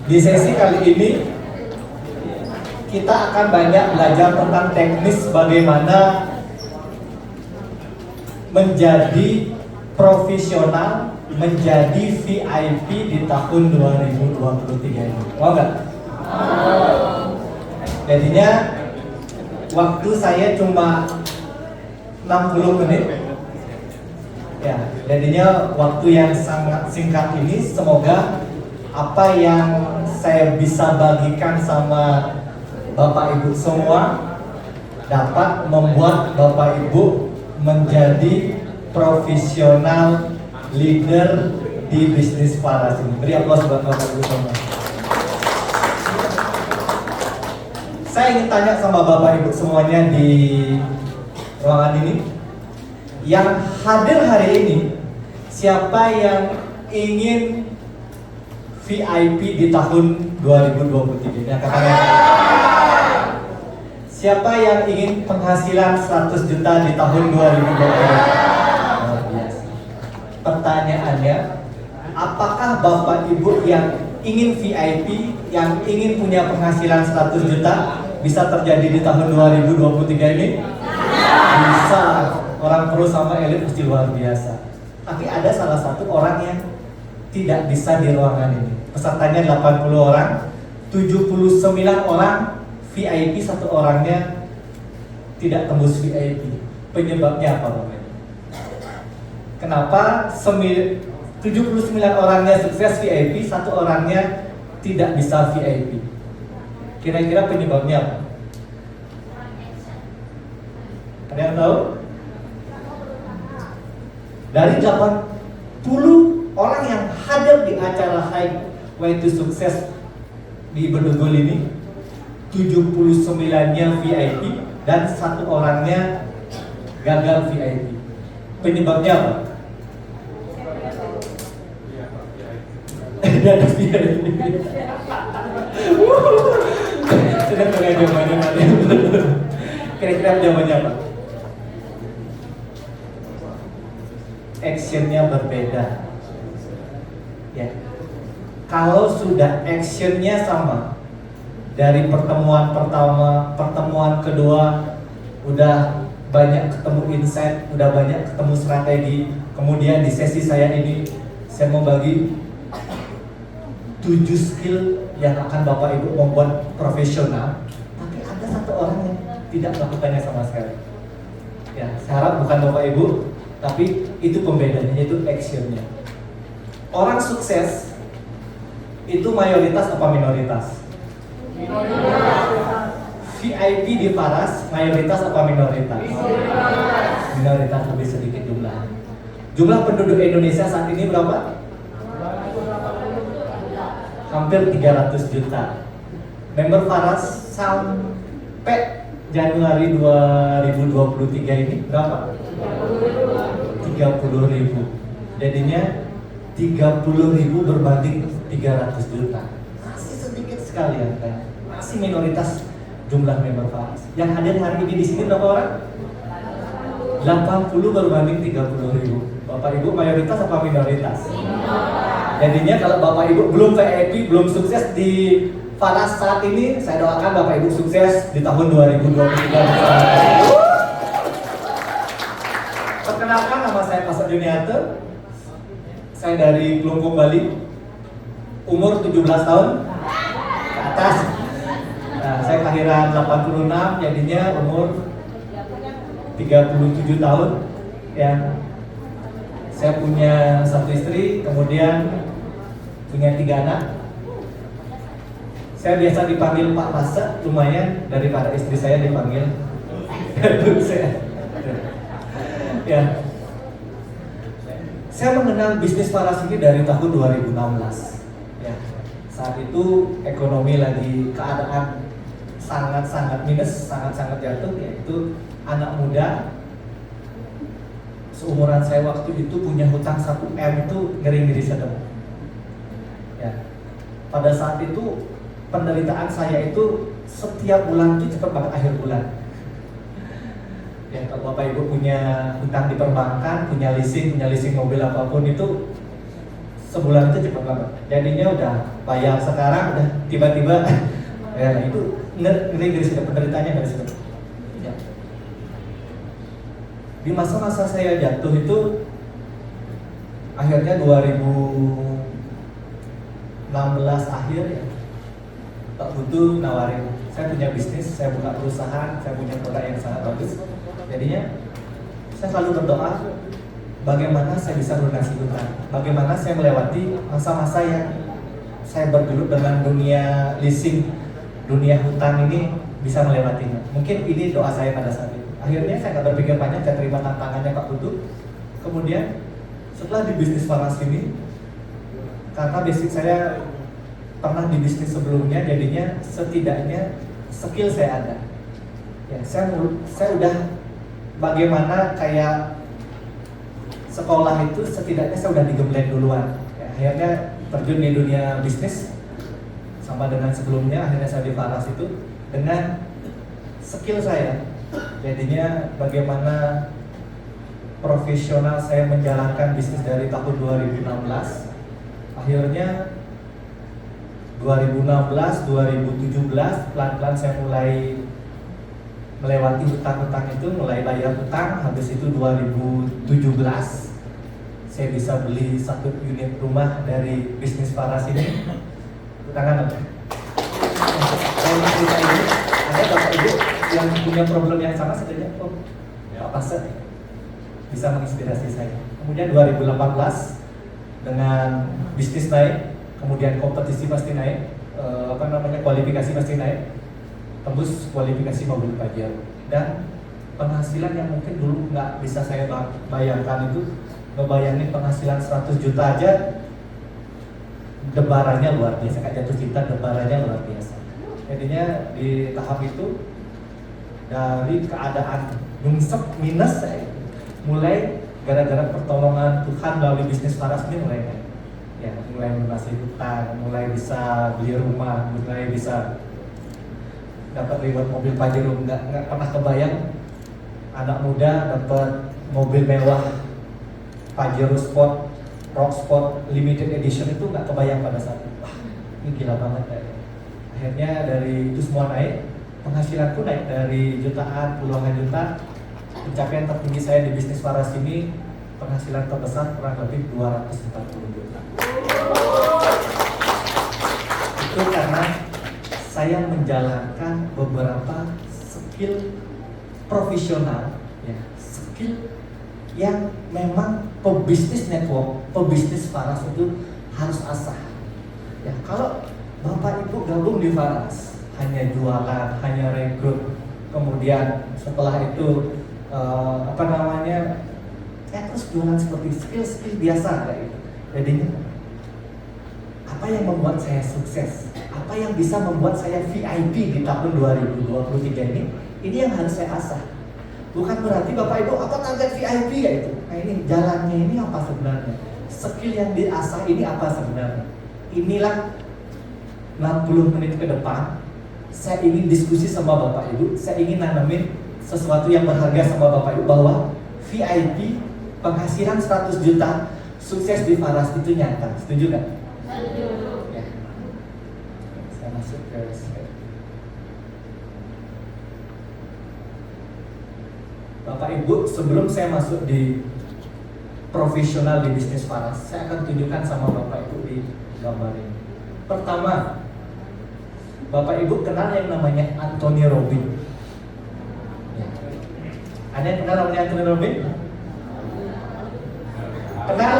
Di sesi kali ini kita akan banyak belajar tentang teknis bagaimana menjadi profesional, menjadi VIP di tahun 2023 ini. Mau nggak? Jadinya waktu saya cuma 60 menit. Ya, jadinya waktu yang sangat singkat ini, semoga apa yang saya bisa bagikan sama Bapak Ibu semua dapat membuat Bapak Ibu menjadi profesional leader di bisnis Faras ini. Beri aplaus buat Bapak Ibu semua. Saya ingin tanya sama Bapak Ibu semuanya di ruangan ini, yang hadir hari ini, siapa yang ingin VIP di tahun 2023? Ya, katanya. Siapa yang ingin penghasilan 100 juta di tahun 2023? Luar biasa. Pertanyaannya, apakah Bapak Ibu yang ingin VIP, yang ingin punya penghasilan 100 juta bisa terjadi di tahun 2023 ini? Bisa. Orang pro sama elit pasti luar biasa. Tapi ada salah satu orang yang tidak bisa di ruangan ini. Pesertanya 80 orang, 79 orang VIP, satu orangnya tidak tembus VIP. Penyebabnya apa, Bapak? Kenapa 79 orangnya sukses VIP, satu orangnya tidak bisa VIP? Kira-kira penyebabnya apa? Ada yang tahu? Dari 80 orang yang hadir di acara Highway to Success di Bedugul ini, 79-nya VIP dan satu orangnya gagal VIP. Penyebabnya apa? Dari VIP. Sudah kalian jawabannya nanti. Kira-kira jawabannya apa? Actionnya berbeda. Ya. Kalau sudah actionnya sama, dari pertemuan pertama, pertemuan kedua, udah banyak ketemu insight, udah banyak ketemu strategi. Kemudian di sesi saya ini, saya mau bagi 7 skill yang akan Bapak Ibu membuat profesional. Tapi ada satu orang yang tidak melakukannya sama sekali. Ya, saya harap bukan Bapak Ibu, tapi itu pembedanya, yaitu actionnya. Orang sukses itu mayoritas apa minoritas? VIP di Faras mayoritas apa minoritas? Minoritas, lebih sedikit jumlah. Jumlah penduduk Indonesia saat ini berapa? Hampir 300 juta. Member Faras sampai Januari 2023 ini berapa? 30.000. Jadinya 30.000 berbanding 300 juta. Masih sedikit sekali ya, kan? Masih minoritas jumlah member Faras. Yang hadir hari ini di sini berapa orang? 80 berbanding 30.000. Bapak Ibu mayoritas apa minoritas? Jadinya kalau Bapak Ibu belum VIP, belum sukses di Faras saat ini, saya doakan Bapak Ibu sukses di tahun 2023. Perkenalkan, nama saya Pastor Juniarte. Saya dari Kelungkung, Bali. Umur 17 tahun ke atas. Nah, saya kelahiran 86, jadinya umur 37 tahun. Ya. Saya punya 1 istri, kemudian punya 3 anak. Saya biasa dipanggil Pak Masa, lumayan daripada istri saya dipanggil saya. Ya. Saya mengenal bisnis Faras ini dari tahun 2016. Ya. Saat itu ekonomi lagi keadaan sangat-sangat minus, sangat-sangat jatuh, yaitu anak muda seumuran saya waktu itu punya hutang 1 M itu ngeri-ngeri sedang. Ya. Pada saat itu penderitaan saya itu setiap bulan itu cepat banget akhir bulan. Ya, kalau Bapak Ibu punya hutang di perbankan, punya leasing mobil apapun itu sebulan itu cepat banget. Jadinya udah bayar sekarang, udah tiba-tiba ya itu ngeri dari situ, penderitaannya dari situ. Ya. Di masa-masa saya jatuh itu akhirnya 2016 akhir ya, Pak Butuh nawarin, saya punya bisnis, saya buka perusahaan, saya punya produk yang sangat bagus. Jadinya saya selalu berdoa bagaimana saya bisa melunasi hutang, bagaimana saya melewati masa-masa yang saya bergelut dengan dunia leasing, dunia hutang ini bisa melewatinya. Mungkin ini doa saya pada saat itu. Akhirnya saya nggak berpikir banyak, saya terima tantangannya Pak Butuh. Kemudian setelah di bisnis falas ini, karena basic saya pernah di bisnis sebelumnya, jadinya setidaknya skill saya ada. Ya, saya udah bagaimana kayak sekolah itu setidaknya saya udah digembleng duluan. Ya, akhirnya terjun di dunia bisnis sama dengan sebelumnya. Akhirnya saya di falas itu dengan skill saya. Jadinya bagaimana profesional saya menjalankan bisnis dari tahun 2016. Akhirnya 2016, 2017 pelan-pelan saya mulai melewati hutang-hutang itu, mulai bayar hutang. Habis itu 2017 saya bisa beli 1 unit rumah dari bisnis falas ini. Tangan apa? Saya cerita ini, ada bapak ibu yang punya problem yang sama sebenarnya. Oh, Pak Pasek bisa menginspirasi saya. Kemudian 2018 dengan bisnis naik, kemudian kompetisi pasti naik, kualifikasi pasti naik, tembus kualifikasi mobil Pajero, dan penghasilan yang mungkin dulu nggak bisa saya bayangkan itu, ngebayangin penghasilan 100 juta aja, debarannya luar biasa, kayak jatuh cinta, debarannya luar biasa. Jadinya di tahap itu dari keadaan nyungsep minus saya mulai gara-gara pertolongan Tuhan melalui bisnis falas ini mulai naik. Ya, mulai melunasi hutang, mulai bisa beli rumah, mulai bisa dapat reward mobil Pajero. Nggak pernah kebayang anak muda dapat mobil mewah Pajero Sport, Rock Sport, Limited Edition, itu nggak kebayang pada saat itu. Wah, ini gila banget ya. Akhirnya dari itu semua naik, penghasilanku naik dari jutaan, puluhan juta. Pencapaian tertinggi saya di bisnis falas ini, penghasilan terbesar kurang lebih 240 juta. Itu karena saya menjalankan beberapa skill profesional, ya, skill yang memang pebisnis network, pebisnis falas itu harus asah. Ya, kalau Bapak Ibu gabung di falas, hanya jualan, hanya rekrut, kemudian setelah itu terus jualan seperti skill biasa kayak gitu. Jadinya apa yang membuat saya sukses? Apa yang bisa membuat saya VIP di tahun 2023 ini yang harus saya asah. Bukan berarti Bapak Ibu apa target VIP ya itu. Nah, ini jalannya ini apa sebenarnya? Skill yang diasah ini apa sebenarnya? Inilah 60 menit ke depan saya ingin diskusi sama Bapak Ibu, saya ingin nanamin sesuatu yang berharga sama Bapak Ibu, bahwa VIP penghasilan 100 juta sukses di falas itu nyata. Setuju nggak? Setuju. Ya. Saya masuk ke slide. Bapak Ibu, sebelum saya masuk di profesional di bisnis falas, saya akan tunjukkan sama Bapak Ibu di gambar ini. Pertama, Bapak Ibu kenal yang namanya Anthony Robbins? Ya. Ada yang kenal namanya Anthony Robbins? Kenal?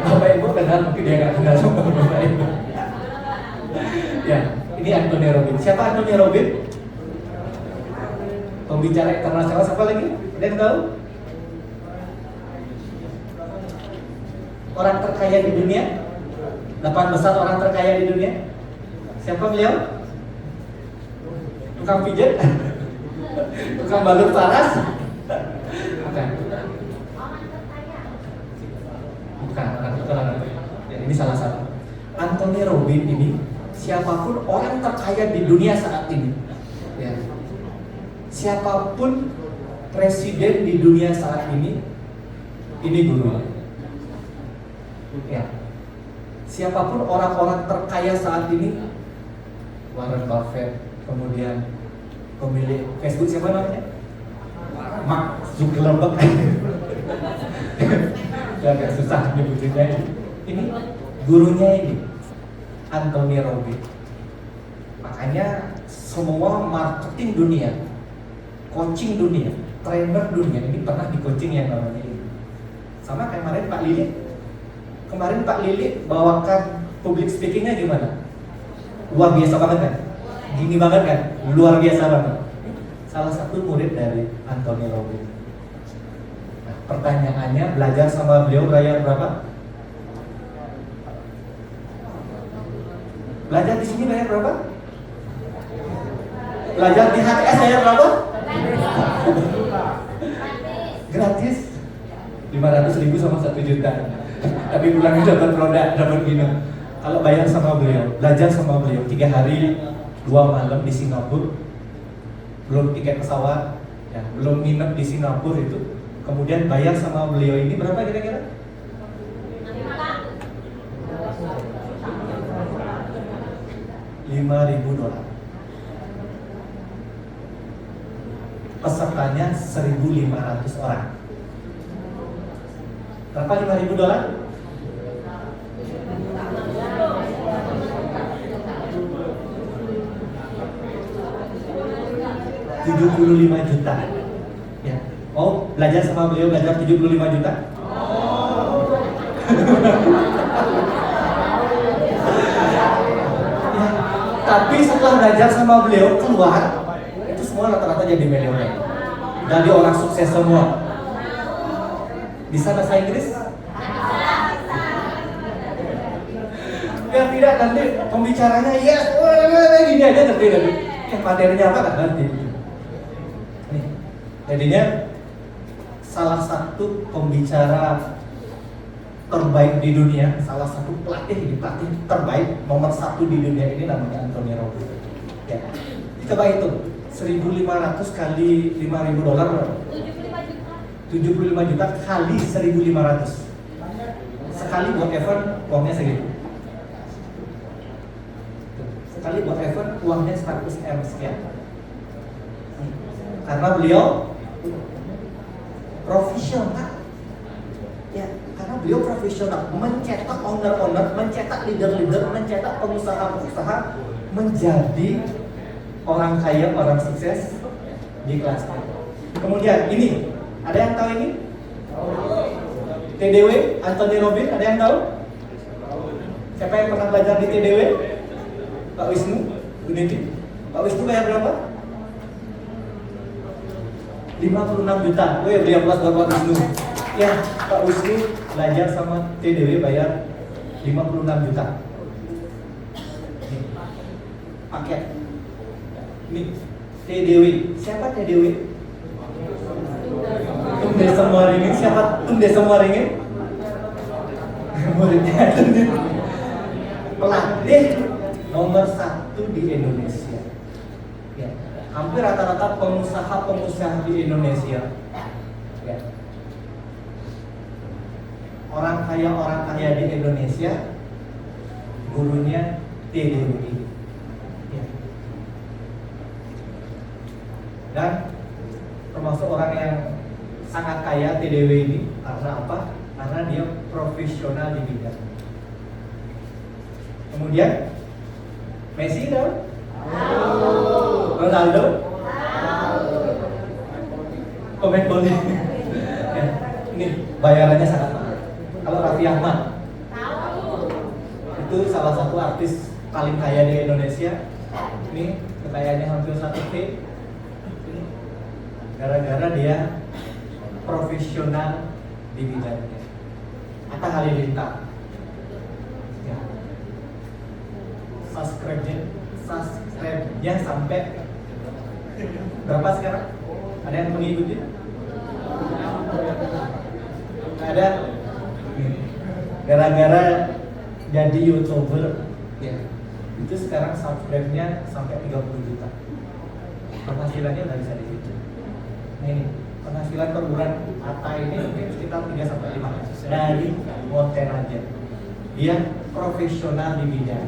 Bapak Ibu kenal, mungkin dia nggak kenal sama Bapak Ibu. Ya, ini Anthony Robbins. Siapa Anthony Robbins? Pembicara internasional, siapa lagi? Ada yang tahu? Orang terkaya di dunia? 8 besar orang terkaya di dunia? Siapa beliau? Tukang pijat? Tukang balut falas? Bukan. Bukan, ya, ini salah satu. Anthony Robbins ini, siapapun orang terkaya di dunia saat ini, ya, siapapun presiden di dunia saat ini gurunya. Ya. Siapapun orang-orang terkaya saat ini, Warren Buffett, kemudian pemilik Facebook siapa namanya? Mark Zuckerberg. Agak susah nyebutinnya ini. Ini gurunya ini, Anthony Robbins. Makanya semua marketing dunia, coaching dunia, trainer dunia ini pernah di coaching yang namanya ini. Sama kayak kemarin Pak Lili. Kemarin Pak Lili bawakan public speakingnya gimana? Luar biasa banget kan? Gini banget kan? Luar biasa banget. Salah satu murid dari Anthony Robbins. Nah, pertanyaannya, belajar sama beliau bayar berapa? Belajar di sini bayar berapa? Belajar di HTS bayar berapa? Gratis. 500.000 sama 1 juta. Tapi pulangnya dapat produk, dapat minum. Kalau bayar sama beliau, belajar sama beliau 3 hari 2 malam di Singapura, belum tiket pesawat, ya, belum nginep di Singapura itu, kemudian bayar sama beliau ini berapa kira-kira? $5.000. Pesertanya 1.500 orang. Berapa $5.000? $75 juta. Ya. Oh, belajar sama beliau belajar 75 juta? Ya. Tapi setelah belajar sama beliau keluar, itu semua rata-rata jadi milioner. Jadi orang sukses semua. Bisa bahasa Inggris? Ya tidak, nanti pembicaranya yes, gini aja ngerti nanti. Materinya apa nggak ngerti. Nih, jadinya salah satu pembicara terbaik di dunia, salah satu pelatih terbaik nomor 1 di dunia ini namanya Anthony Robbins. Ya, coba itu 1.500 kali $5.000 berapa? 75 juta kali 1.500. Sekali buat event uangnya segitu. Sekali buat event uangnya 100 M sekian. Karena beliau profesional. Ya, karena beliau profesional mencetak owner-owner, mencetak leader-leader, mencetak pengusaha-pengusaha menjadi orang kaya, orang sukses di kelasnya. Kemudian ini, ada yang tahu ini? TDW, Anthony Robbins, ada yang tahu? Siapa yang pernah belajar di TDW? Pak Wisnu, Unity. Pak Wisnu bayar berapa? 56 juta. Wih, beli kelas buat Pak Wisnu. Ya, Pak Wisnu belajar sama TDW bayar 56 juta. Nih, paket. Nih, TDW. Siapa TDW? Tumde semua ringin. Siapa Tumde semua ringin? Muridnya pelatih nomor 1 di Indonesia. Ya, hampir rata-rata pengusaha-pengusaha di Indonesia. Ya. Orang kaya di Indonesia, gurunya TDW. Ya. Dan termasuk orang yang sangat kaya TDW ini karena apa? Karena dia profesional di bidang. Kemudian Messi tahu? Ronaldo? Pemain bola. Ya, ini bayarannya sangat mahal. Kalau Raffi Ahmad, itu salah satu artis paling kaya di Indonesia. Ini kekayaannya hampir 1 T. Gara-gara dia profesional di bidangnya. Atta Halilintar, ya. Subscribe-nya sampai berapa sekarang? Ada yang mengikuti? Ada. Gara-gara jadi YouTuber, ya. Itu sekarang subscribe-nya sampai 30 juta. Penghasilannya nggak bisa dihitung. Nah ini, penghasilan per bulan Atta ini mungkin sekitar 3-5 dari konten aja. dia profesional di bidang.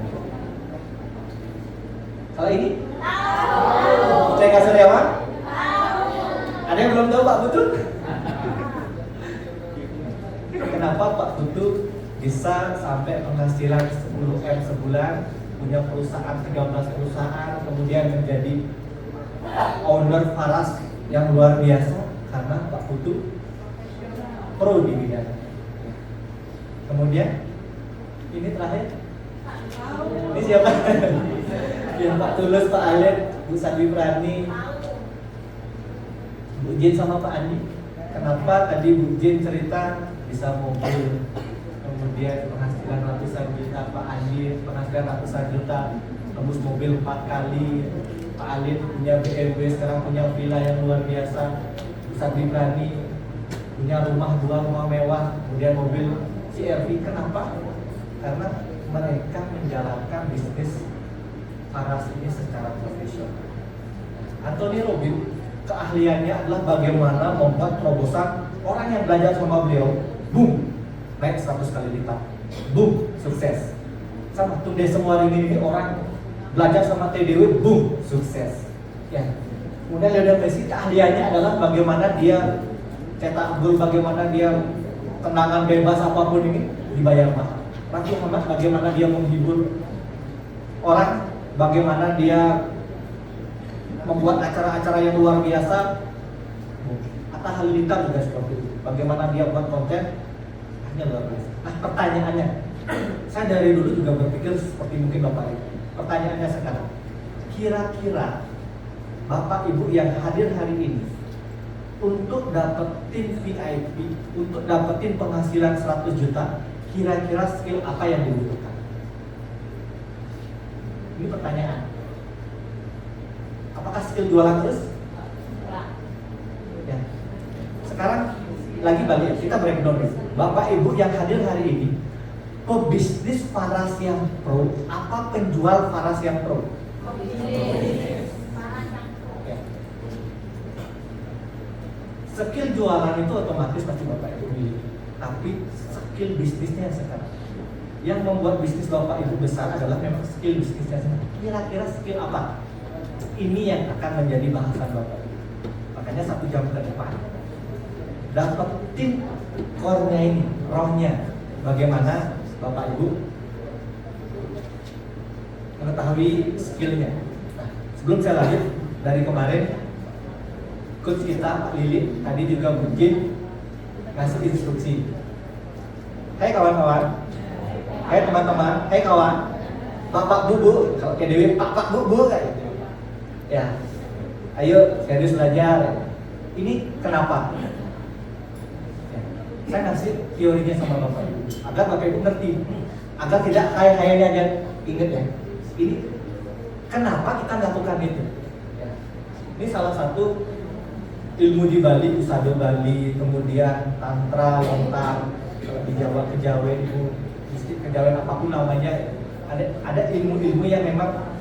Kalau ini? Tahu. Saya kasih lewat? Tahu. Ada yang belum tahu Pak Putu? Kenapa Pak Putu bisa sampai penghasilan 10M sebulan, punya perusahaan 13 perusahaan, kemudian menjadi owner Faras yang luar biasa? Karena Pak Putu pro di bidang. Kemudian ini terakhir, ini siapa? Yang Pak Tulus, Pak Alif, Bu Sandi Prani, Bu Jin sama Pak Andi. Kenapa tadi Bu Jin cerita bisa mobil, kemudian penghasilan ratusan juta, Pak Andi penghasilan ratusan juta, tembus mobil 4 kali, Pak Alif punya BMW, sekarang punya villa yang luar biasa, Bu Sandi Prani punya rumah 2 rumah mewah, kemudian mobil CR-V. Kenapa? Karena mereka menjalankan bisnis Faras ini secara profesional. Anthony Robbins keahliannya adalah bagaimana membuat terobosan. Orang yang belajar sama beliau, boom, naik 100 kali lipat, boom, sukses. Sama Tunde Semwaringin ini orang belajar sama TDW, boom, sukses. Ya. Kemudian Lionel Messi keahliannya adalah bagaimana dia cetak gol, bagaimana dia tendangan bebas apapun ini dibayar mahal. Raffi Ahmad bagaimana dia menghibur orang, bagaimana dia membuat acara-acara yang luar biasa. Atta Halilintar juga seperti itu. Bagaimana dia buat konten hanya luar biasa. Nah pertanyaannya, saya dari dulu juga berpikir seperti mungkin Bapak Ibu. Pertanyaannya sekarang, kira-kira Bapak Ibu yang hadir hari ini untuk dapetin VIP, untuk dapetin penghasilan 100 juta, kira-kira skill apa yang dibutuhkan? Ini pertanyaan. Apakah skill jualan terus? Ya. Sekarang lagi balik, kita breakdown nih. Bapak Ibu yang hadir hari ini, pebisnis Faras yang pro, apa penjual Faras yang pro? Ya. Skill jualan itu otomatis pasti Bapak Ibu miliki, tapi skill bisnisnya sekarang yang membuat bisnis Bapak Ibu besar adalah memang skill bisnisnya sekarang. Kira-kira skill apa? Ini yang akan menjadi bahasan Bapak Ibu. Makanya 1 jam ke depan dapetin core-nya ini, rohnya, bagaimana Bapak Ibu mengetahui skillnya. Nah, sebelum saya lanjut, dari kemarin coach kita Pak Lili tadi juga mungkin ngasih instruksi. Hai kawan-kawan, hai teman-teman, hai kawan, Bapak Bu, kalau kayak Dewi Pak Bu kayak gitu. Ya, ayo serius belajar. Ini kenapa? Ya, saya ngasih teorinya sama Bapak Ibu agar Bapak Ibu ngerti, agar tidak hayal-hayalnya aja. Ingat ya, ini kenapa kita lakukan itu? Ya. Ini salah satu ilmu di Bali, Usado Bali, kemudian Tantra, Lontar, di Jawa Kejawen, Kejawen apapun namanya, ada ilmu-ilmu yang memang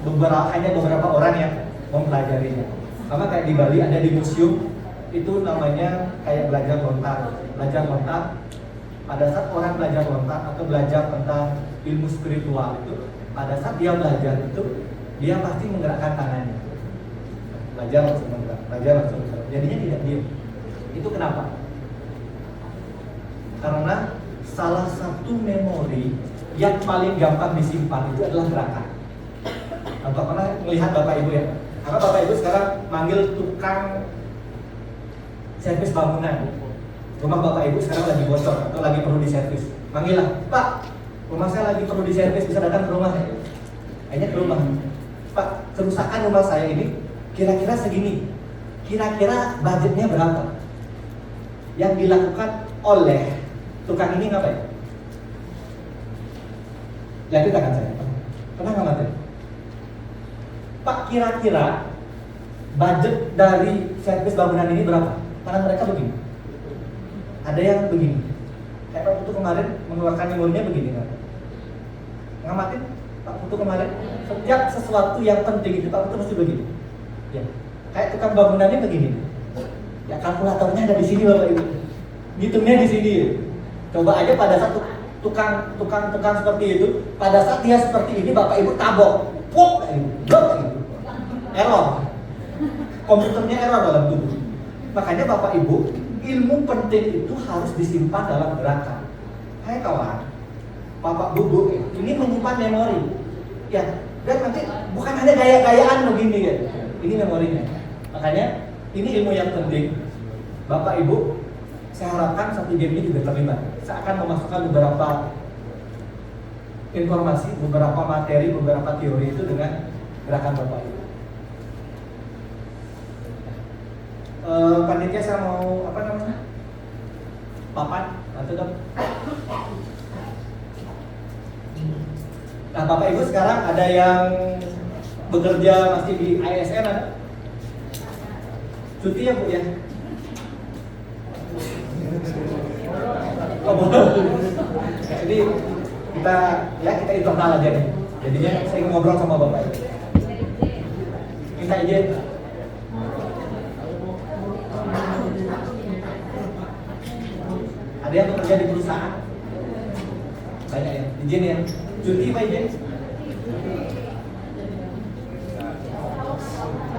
hanya beberapa orang yang mempelajarinya. Sama kayak di Bali ada di museum, itu namanya kayak belajar lontar. Belajar lontar, pada saat orang belajar lontar atau belajar tentang ilmu spiritual itu, pada saat dia belajar itu, dia pasti menggerakkan tangannya. Belajar langsung menggerak, belajar langsung menggerak. Jadinya tidak diam. Itu kenapa? Karena salah satu memori yang paling gampang disimpan itu adalah gerakan. Atau pernah melihat Bapak Ibu ya? Karena Bapak Ibu sekarang manggil tukang servis bangunan. Rumah Bapak Ibu sekarang lagi bocor atau lagi perlu diservis. Manggillah, Pak, rumah saya lagi perlu diservis, bisa datang ke rumah. Akhirnya ke rumah. Pak, kerusakan rumah saya ini kira-kira segini. Kira-kira budgetnya berapa? Yang dilakukan oleh tukang ini ngapain? Lihat tangan saya. Pernah nggak mati? Pak, kira-kira budget dari servis bangunan ini berapa? Karena mereka begini. Ada yang begini. Kayak Pak Putu kemarin mengeluarkan memorinya begini kan? Ngamatin Pak Putu kemarin. Setiap sesuatu yang penting itu Pak Putu mesti begini. Ya. Kayak tukang bangunannya begini. Ya kalkulatornya ada di sini Bapak Ibu. Ngitungnya di sini. Coba aja pada satu tukang seperti itu. Pada saat dia seperti ini, bapak ibu tabok, pok, blok, error. Komputernya error dalam tubuh. Makanya bapak ibu, ilmu penting itu harus disimpan dalam gerakan. Hai kawan, bapak bubu ini menyimpan memori. Ya, dan nanti bukan hanya gaya-gayaan begini ya. Ini memorinya. Makanya ini ilmu yang penting. Bapak ibu, saya harapkan satu game ini juga terlibat. Saya akan memasukkan beberapa informasi, beberapa materi, beberapa teori itu dengan gerakan bapak ibu. Panitia saya mau apa namanya? Papan atau dong? Nah, bapak ibu sekarang ada yang bekerja masih di ASN ada? Cuti ya bu ya? Oh boleh. Jadi kita internal aja nih. Jadinya saya ingin ngobrol sama bapak ibu. Minta izin. Ada yang bekerja di perusahaan? Banyak ya? Izin ya? Cuti apa izin?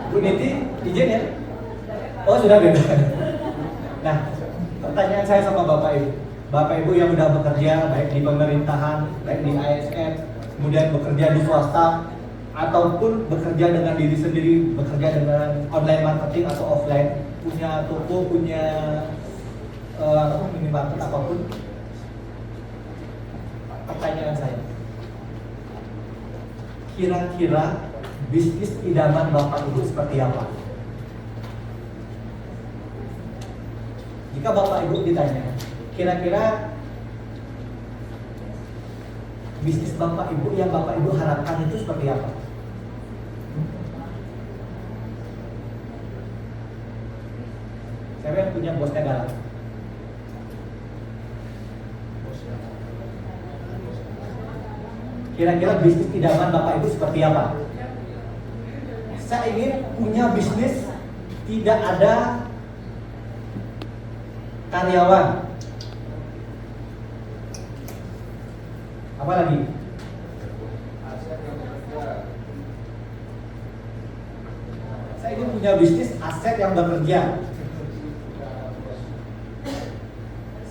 Bu Niti, izin ya? Oh sudah beda. Nah, pertanyaan saya sama Bapak Ibu. Bapak Ibu yang sudah bekerja baik di pemerintahan, baik di ASN, kemudian bekerja di swasta, ataupun bekerja dengan diri sendiri, bekerja dengan online marketing atau offline, punya toko, punya minimarket apapun. Pertanyaan saya, kira-kira bisnis idaman Bapak Ibu seperti apa? Jika Bapak Ibu ditanya, kira-kira bisnis Bapak Ibu yang Bapak Ibu harapkan itu seperti apa? Siapa yang punya bosnya galak? Kira-kira bisnis idaman Bapak Ibu seperti apa? Saya ingin punya bisnis tidak ada karyawan. Apa lagi? Saya ingin punya bisnis aset yang bekerja.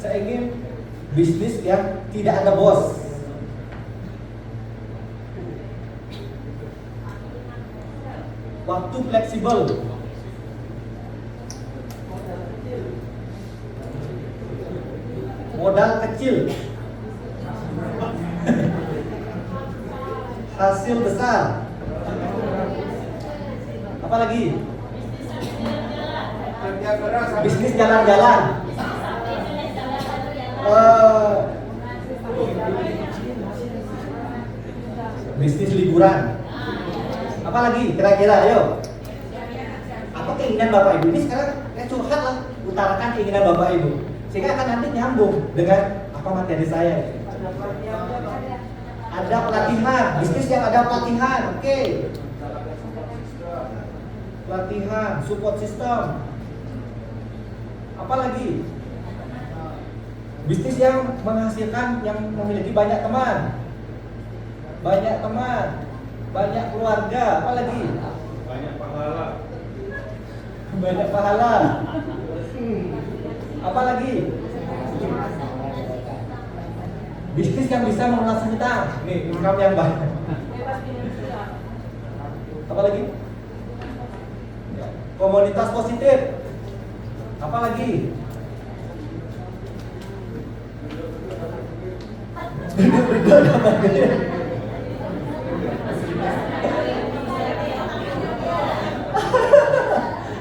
Saya ingin bisnis yang tidak ada bos. Waktu fleksibel. Modal kecil. Hasil besar. Apa lagi? Bisnis jalan-jalan. Bisnis liburan. Apa lagi kira-kira? Ayo. Apa keinginan Bapak Ibu? Ini sekarang curhat lah, utarakan keinginan Bapak Ibu, sehingga akan nanti nyambung dengan apa materi saya. Ada pelatihan, bisnis yang ada pelatihan, oke. Pelatihan, support system. Apa lagi? Bisnis yang menghasilkan, yang memiliki banyak teman. Banyak teman, banyak keluarga, apa lagi? Banyak pahala. Banyak pahala. Apa lagi? Bisnis yang bisa melunasi hutang. Nih, income yang banyak. Apa lagi? Komunitas positif. Apa lagi?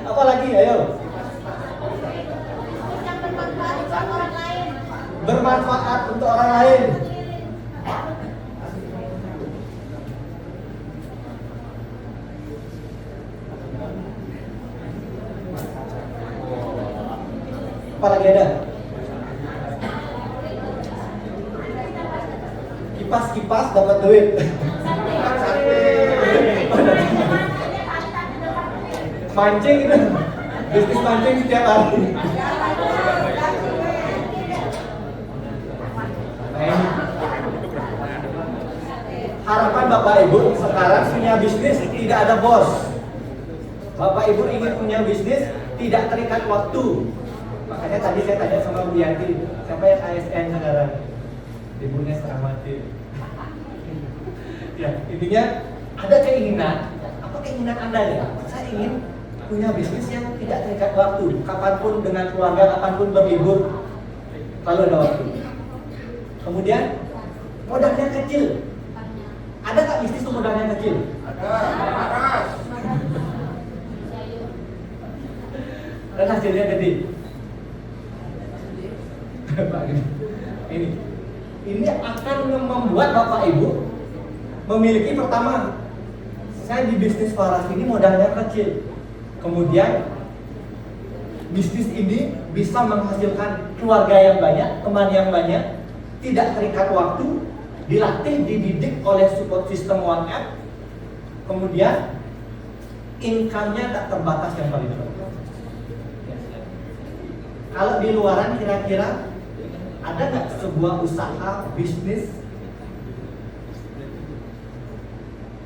Apa lagi? Ayo. Bermanfaat untuk orang lain. Apa lagi ada? Kipas-kipas dapat duit. Mancing itu, bisnis mancing setiap hari. harapan Bapak Ibu sekarang punya bisnis tidak ada bos. Bapak Ibu ingin punya bisnis tidak terikat waktu. Makanya tadi saya tanya sama Bu Yanti, siapa yang ASN sekarang? Ibunya setengah mati. Ya, intinya ada keinginan. Apa keinginan Anda ya? Saya ingin punya bisnis yang tidak terikat waktu. Kapanpun dengan keluarga, kapanpun berlibur, lalu ada waktu. Kemudian modalnya kecil. Ada nggak bisnis itu modalnya kecil? Ada. Dan hasilnya gede. Ini akan membuat Bapak Ibu memiliki pertama, saya di bisnis Faras ini modalnya kecil. Kemudian bisnis ini bisa menghasilkan keluarga yang banyak, teman yang banyak, tidak terikat waktu, dilatih, dididik oleh support system One App. Kemudian income-nya tak terbatas yang paling penting. Kalau di luaran kira-kira ada nggak sebuah usaha bisnis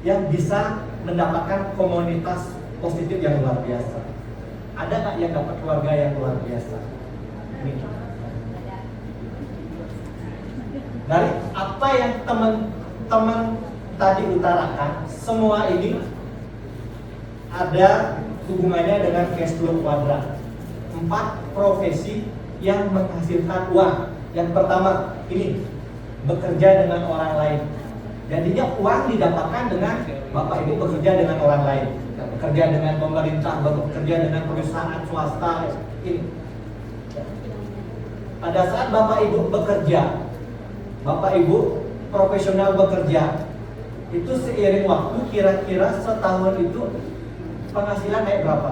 yang bisa mendapatkan komunitas positif yang luar biasa? Ada nggak yang dapat keluarga yang luar biasa? Ini. Dari apa yang teman-teman tadi utarakan, semua ini ada hubungannya dengan cash flow kuadrat. 4 profesi yang menghasilkan uang. Yang pertama, ini bekerja dengan orang lain. Jadinya uang didapatkan dengan Bapak Ibu bekerja dengan orang lain, bekerja dengan pemerintah, bekerja dengan perusahaan swasta. Ini. Pada saat Bapak Ibu bekerja, Bapak Ibu profesional bekerja, itu seiring waktu kira-kira setahun itu penghasilan naik berapa?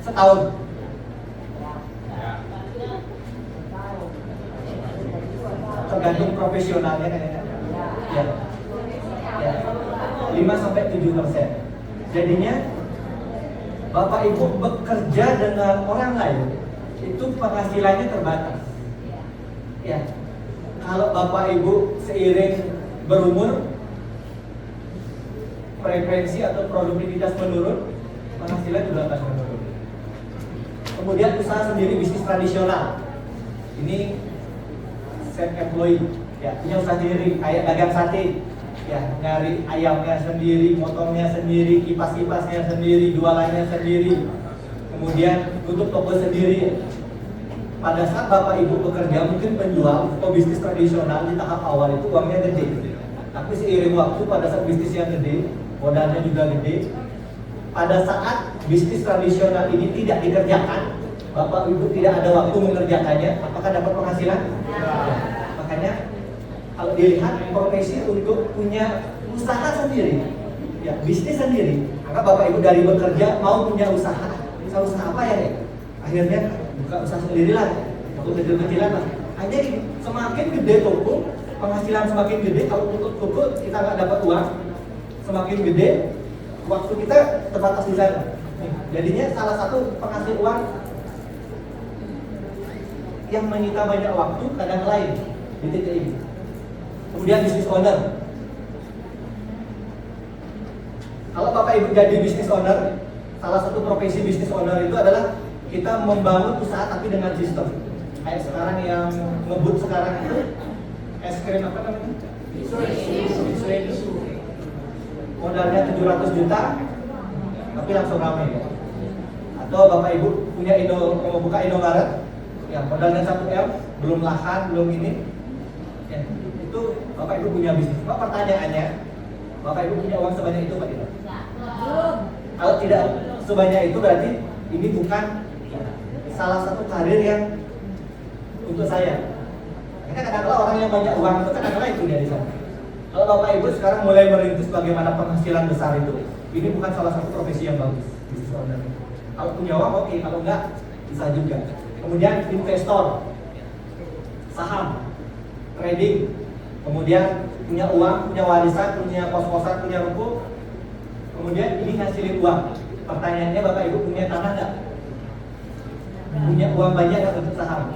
Setahun. Tergantung profesionalnya kan ya. Ya. 5-7%. Jadinya Bapak Ibu bekerja dengan orang lain itu penghasilannya terbatas. Ya. Kalau Bapak Ibu seiring berumur frekuensi atau produktivitas menurun, penghasilan juga akan menurun. Kemudian usaha sendiri, bisnis tradisional. Ini self employee, ya, punya usaha sendiri, kayak dagang sate, ya, nyari ayamnya sendiri, motongnya sendiri, kipas-kipasnya sendiri, jualannya sendiri. Kemudian tutup toko sendiri. Pada saat Bapak Ibu bekerja mungkin penjual atau bisnis tradisional di tahap awal itu uangnya gede. Tapi seiring waktu pada saat bisnis yang gede, modalnya juga gede. Pada saat bisnis tradisional ini tidak dikerjakan, Bapak Ibu tidak ada waktu mengerjakannya, apakah dapat penghasilan? Ya. Makanya kalau dilihat profesi untuk punya usaha sendiri, ya bisnis sendiri. Maka Bapak Ibu dari bekerja mau punya usaha apa ya? Akhirnya buka usaha sendiri lah, atau kecil-kecilan lah. Hanya semakin gede toko, penghasilan semakin gede. Kalau tutup toko kita nggak dapat uang, semakin gede. Waktu kita terbatas di sana. Jadinya salah satu penghasil uang yang menyita banyak waktu kadang lain di titik ini. Kemudian bisnis owner. Kalau Bapak Ibu jadi bisnis owner, salah satu profesi bisnis owner itu adalah kita membangun usaha tapi dengan sistem. Kayak sekarang yang ngebut sekarang itu es krim apa namanya? Modalnya 700 juta tapi langsung ramai ya. Atau Bapak Ibu punya mau buka Indomaret yang modalnya 1M, belum lahan, belum ini ya, itu Bapak Ibu punya bisnis. Pak, pertanyaannya, Bapak Ibu punya uang sebanyak itu Pak tidak? Kalau tidak sebanyak itu berarti ini bukan salah satu karir yang untuk saya. Karena kadang-kadang orang yang banyak uang itu kadang-kadang itu dia di sana. Kalau Bapak Ibu sekarang mulai merintis bagaimana penghasilan besar itu, ini bukan salah satu profesi yang bagus, bisnis owner. Kalau punya uang oke, kalau enggak bisa juga. Kemudian investor, saham, trading, kemudian punya uang, punya warisan, punya kos-kosan, punya ruko, kemudian ini ngasilin uang. Pertanyaannya Bapak Ibu punya tanah enggak? punya uang banyak dan untuk saham.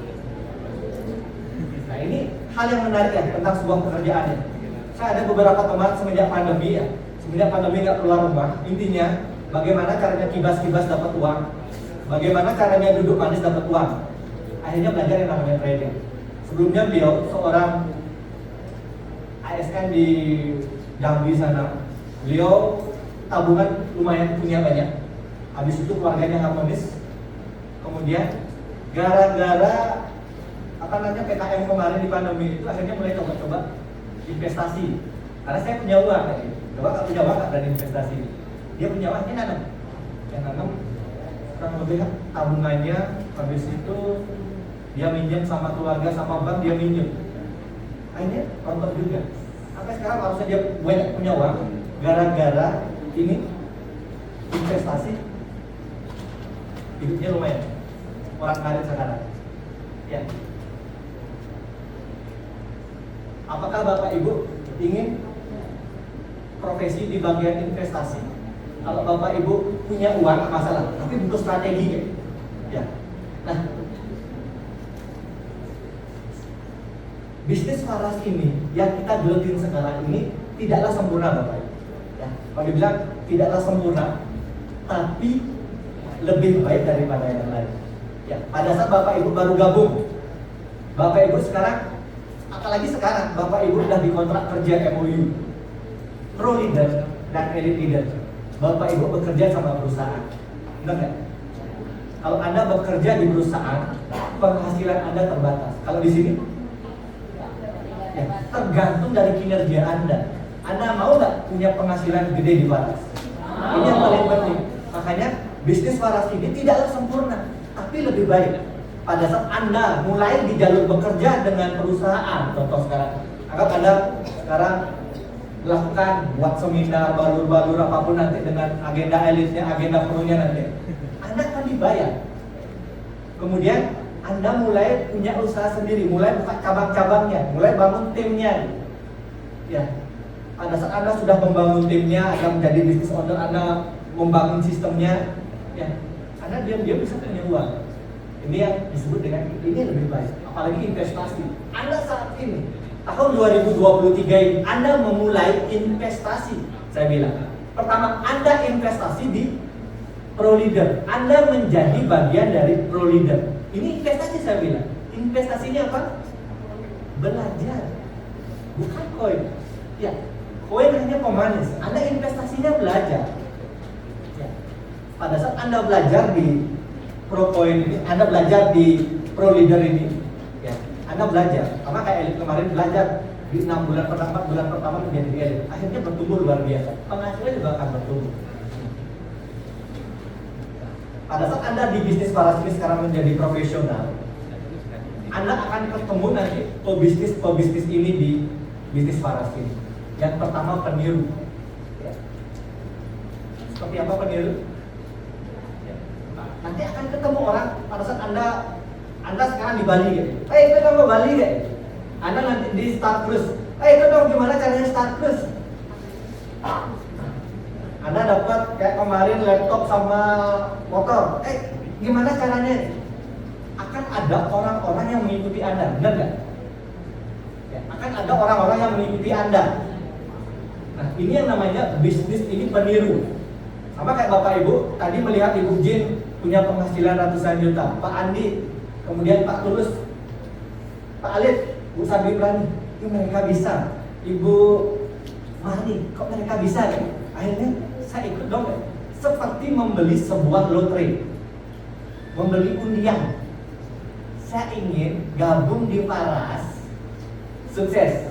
Nah ini hal yang menarik ya tentang sebuah pekerjaan ya. Saya ada beberapa teman semenjak pandemi ya, semenjak pandemi nggak keluar rumah, intinya bagaimana caranya kibas-kibas dapat uang, bagaimana caranya duduk manis dapat uang. Akhirnya belajar yang namanya trading. Sebelumnya beliau seorang ASN di Jambi sana, beliau tabungan lumayan punya banyak. Habis itu keluarganya harmonis. Kemudian gara-gara PKM kemarin di pandemi itu akhirnya mulai coba-coba investasi. Karena saya punya uang, coba nggak punya uang nggak berani investasi. Dia punya uang, dia nanam, kurang lebih tabungannya. Habis itu dia minjem sama keluarga sama bank, dia minjem. Akhirnya rontok juga. Sampai sekarang harusnya dia banyak punya uang gara-gara ini investasi. Hidupnya lumayan, orang karir sekarang. Ya. Apakah Bapak Ibu ingin profesi di bagian investasi? Kalau Bapak Ibu punya uang masalah, tapi butuh strategi ya. Nah, bisnis faras ini yang kita gelutin sekarang ini tidaklah sempurna Bapak Ibu. Ya, kalau dibilang tidaklah sempurna, tapi lebih baik daripada yang lain. Ya, pada saat Bapak Ibu baru gabung, Bapak Ibu sekarang, apalagi sekarang Bapak Ibu sudah dikontrak kerja MOU, pro leader dan elite leader. Bapak Ibu bekerja sama perusahaan, benar nggak? Kalau Anda bekerja di perusahaan, penghasilan Anda terbatas. Kalau di sini, ya, tergantung dari kinerja Anda. Anda mau nggak punya penghasilan gede di Faras? Ini yang paling penting. Makanya bisnis Faras ini tidaklah sempurna, tapi lebih baik. Pada saat Anda mulai di jalur bekerja dengan perusahaan, contoh sekarang, anggap Anda sekarang melakukan buat seminar, balur-balur apapun nanti dengan agenda elitnya, agenda penuhnya nanti, Anda akan dibayar. Kemudian Anda mulai punya usaha sendiri, mulai buka cabang-cabangnya, mulai bangun timnya. Ya, pada saat Anda sudah membangun timnya, Anda menjadi business owner, Anda membangun sistemnya, ya, Anda diam-diam bisa punya uang. Ini yang disebut dengan ini lebih baik, apalagi investasi. Anda saat ini tahun 2023 ini Anda memulai investasi. Saya bilang, pertama Anda investasi di pro leader. Anda menjadi bagian dari pro leader. Ini investasi saya bilang. Investasinya apa? Belajar, bukan koin. Ya, koin hanya pemanis. Anda investasinya belajar. Ya. Pada saat Anda belajar di pro coin ini, Anda belajar di pro leader ini, ya, Anda belajar. Sama kayak elit kemarin belajar di 6 bulan pertama, 4 bulan pertama menjadi elit. Akhirnya bertumbuh luar biasa. Penghasilannya juga akan bertumbuh. Pada saat Anda di bisnis Faras ini sekarang menjadi profesional, Anda akan ketemu nanti pebisnis ini di bisnis Faras ini. Yang pertama peniru. Ya. Seperti apa peniru? Nanti akan ketemu orang pada saat Anda sekarang di Bali gitu. Ikut dong ke Bali deh. Anda nanti di start cruise. Ikut dong gimana caranya start cruise. Anda dapat kayak kemarin laptop sama motor. Gimana caranya? Akan ada orang-orang yang mengikuti Anda, benar nggak? Ya, akan ada orang-orang yang mengikuti Anda. Nah, ini yang namanya bisnis ini peniru. Sama kayak Bapak Ibu tadi melihat Ibu Jin punya penghasilan ratusan juta, Pak Andi, kemudian Pak Tulus, Pak Alif, Bu Sabi Prani, mereka bisa. Ibu Marni, kok mereka bisa ya? Akhirnya saya ikut dong ya. Seperti membeli sebuah lotre, membeli undian. Saya ingin gabung di Faras, sukses.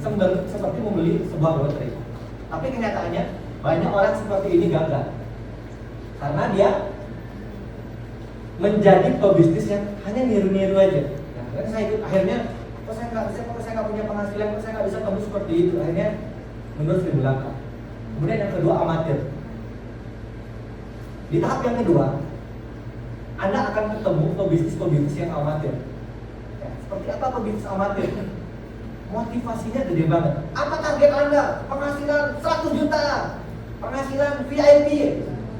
Seperti membeli sebuah lotre. Tapi kenyataannya banyak orang seperti ini gagal. Karena dia menjadi pebisnis yang hanya niru-niru aja. Nah, saya ikut, akhirnya kok saya nggak bisa, kok saya nggak punya penghasilan, kok saya nggak bisa tembus seperti itu. Akhirnya menurut di belakang. Kemudian yang kedua amatir. Di tahap yang kedua, Anda akan ketemu pebisnis yang amatir. Ya, seperti apa pebisnis amatir? Motivasinya gede banget. Apa target Anda? Penghasilan 100 juta, penghasilan VIP.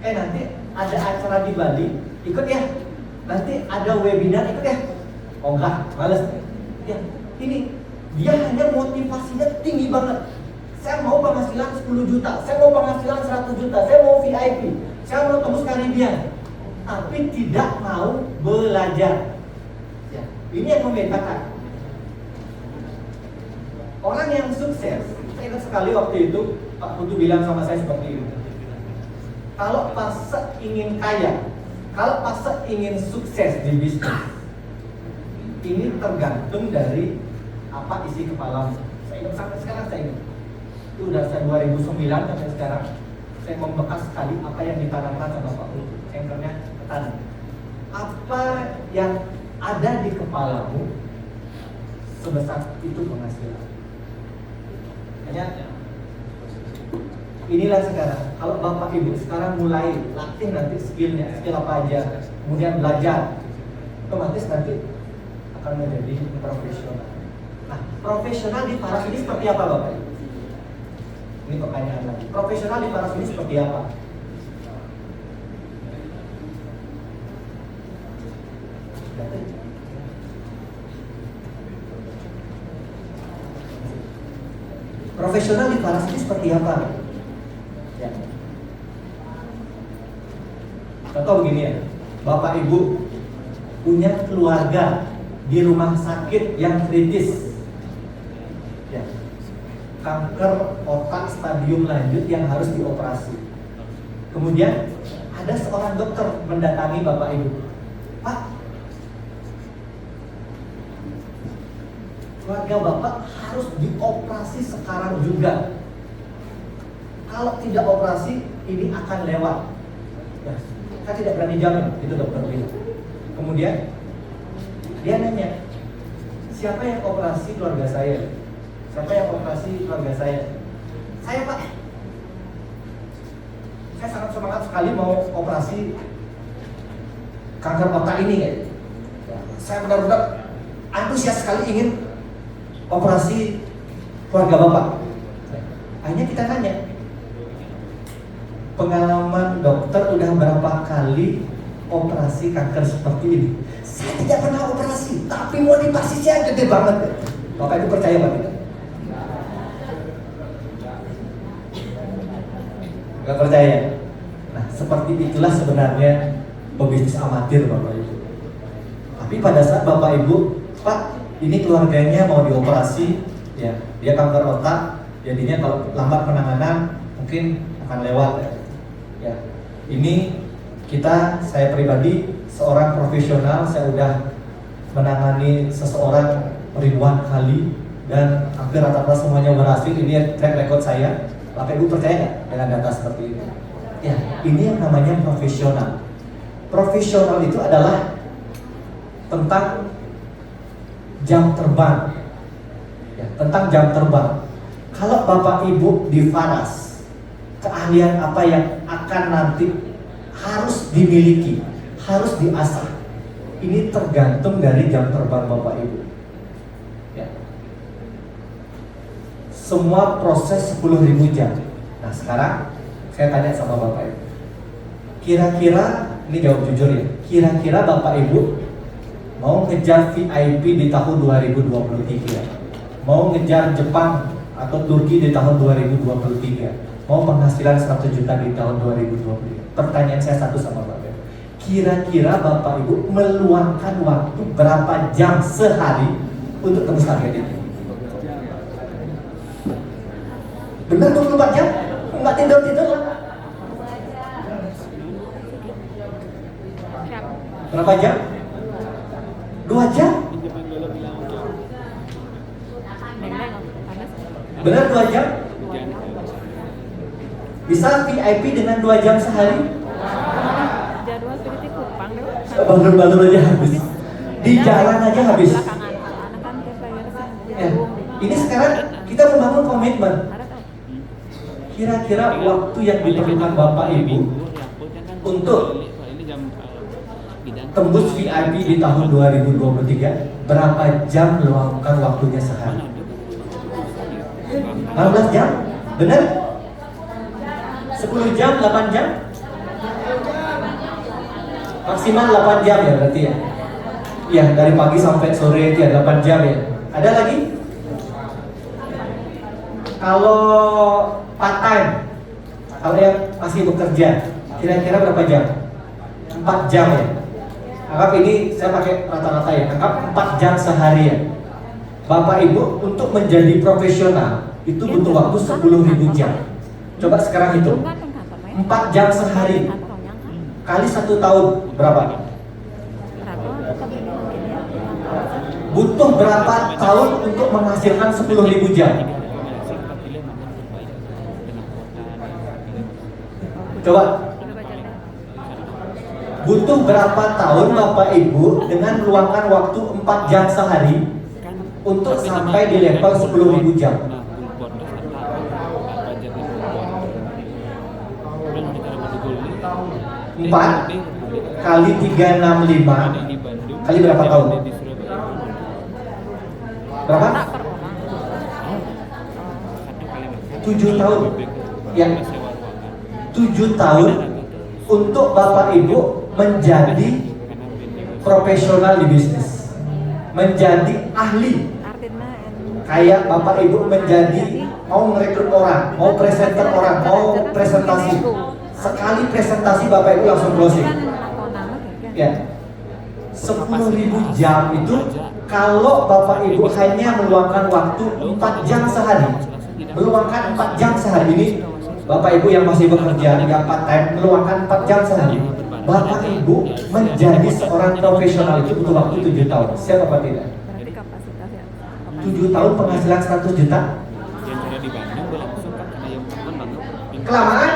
Nanti ada acara di Bali, ikut ya. nanti ada webinar ikut ya. Oh enggak, males. Ya, ini dia hanya motivasinya tinggi banget. Saya mau penghasilan 10 juta, saya mau penghasilan 100 juta, saya mau VIP, saya mau tembus Karibian, tapi tidak mau belajar. Ya, ini yang membedakan. Orang yang sukses, saya ingat sekali waktu itu Pak Putu bilang sama saya seperti ini. Kalau pas ingin kaya, kalau pas ingin sukses di bisnis, ini tergantung dari apa isi kepalamu. Saya ingat sampai sekarang saya ingat. Itu udah saya 2009 sampai sekarang. Saya membekas sekali apa yang ditanamkan sama Pak Putu. Anchornya ketanam. Apa yang ada di kepalamu sebesar itu penghasilan. Hanya inilah sekarang. Kalau Bapak Ibu sekarang mulai latih nanti skillnya, skill apa aja, kemudian belajar, otomatis nanti akan menjadi profesional. Nah, profesional di Faras ini seperti apa Bapak Ibu? Ini pertanyaan lagi. Profesional di Faras ini seperti apa? Profesional di Faras ini seperti apa? Ya. Contoh begini ya, Bapak Ibu punya keluarga di rumah sakit yang kritis, ya. Kanker otak stadium lanjut yang harus dioperasi. Kemudian ada seorang dokter mendatangi Bapak Ibu, Pak, keluarga Bapak harus dioperasi sekarang juga. Kalau tidak operasi, ini akan lewat. Ya, saya tidak berani jamin, itu dokter bilang. Kemudian dia nanya, siapa yang operasi keluarga saya? Siapa yang operasi keluarga saya? Saya Pak. Saya sangat semangat sekali mau operasi kanker otak ini ya. Saya benar-benar antusias sekali ingin operasi keluarga Bapak. Akhirnya kita tanya, pengalaman dokter udah berapa kali operasi kanker seperti ini? Saya tidak pernah operasi, tapi motivasi saya gede banget. Bapak itu percaya Pak tidak? Gak percaya? Nah, seperti itulah sebenarnya pebisnis amatir Bapak Ibu. Tapi pada saat Bapak Ibu, Pak, ini keluarganya mau dioperasi, ya, dia kanker otak, jadinya kalau lambat penanganan mungkin akan lewat. Ya, ini saya pribadi seorang profesional, saya udah menangani seseorang ribuan kali dan hampir rata-rata semuanya berhasil. Ini track record saya. Bapak Ibu percaya nggak dengan data seperti ini? Ya, ini yang namanya profesional. Profesional itu adalah tentang jam terbang, ya, tentang jam terbang. Kalau Bapak Ibu di Faras, keahlian apa yang akan nanti harus dimiliki, harus diasah, ini tergantung dari jam terbang Bapak Ibu. Ya. Semua proses 10.000 jam. Nah sekarang saya tanya sama Bapak Ibu, kira-kira, ini jawab jujur ya, kira-kira Bapak Ibu mau ngejar VIP di tahun 2023, mau ngejar Jepang atau Turki di tahun 2023, mau penghasilan 100 juta di tahun 2023. Pertanyaan saya satu sama Bapak, kira-kira Bapak Ibu meluangkan waktu berapa jam sehari untuk tembus target ini? Benar 24 jam? Enggak tidur-tidur lah. Berapa jam? 2 jam? Benar 2 jam? Bisa VIP dengan 2 jam sehari? Jadwal seperti Kupang Balur-balur aja habis. Di jalan aja habis. Ya, ini sekarang kita membangun komitmen. Kira-kira waktu yang diperlukan Bapak Ibu untuk tembus VIP di tahun 2023, berapa jam meluangkan waktunya sehari? 16 jam? Benar? 10 jam, 8 jam? Maksimal 8 jam ya berarti ya? Iya, dari pagi sampai sore itu ya 8 jam ya. Ada lagi? Kalau part time, kalau yang masih bekerja, kira-kira berapa jam? 4 jam ya. Anggap ini saya pakai rata-rata ya. Anggap 4 jam sehari ya. Bapak Ibu untuk menjadi profesional itu butuh waktu 10.000 jam. Coba sekarang hitung. 4 jam sehari kali 1 tahun berapa? Butuh berapa tahun untuk menghasilkan 10.000 jam? Coba. Butuh berapa tahun Bapak Ibu dengan meluangkan waktu 4 jam sehari untuk sampai di level 10.000 jam? 4 kali 365 kali berapa tahun? Berapa? 7 tahun. Ya. 7 tahun untuk Bapak Ibu menjadi profesional di bisnis, menjadi ahli. Kayak Bapak Ibu menjadi mau merekrut orang, mau presenter orang, mau presentasi. Sekali presentasi Bapak Ibu langsung closing. Ya. 10.000 jam itu kalau Bapak Ibu hanya meluangkan waktu 4 jam sehari, meluangkan 4 jam sehari ini, Bapak Ibu yang masih bekerja, yang part time, meluangkan 4 jam sehari, Bapak Ibu menjadi seorang profesional itu butuh waktu 7 tahun. Siap apa tidak? 7 tahun penghasilan 100 juta? Kelamaan?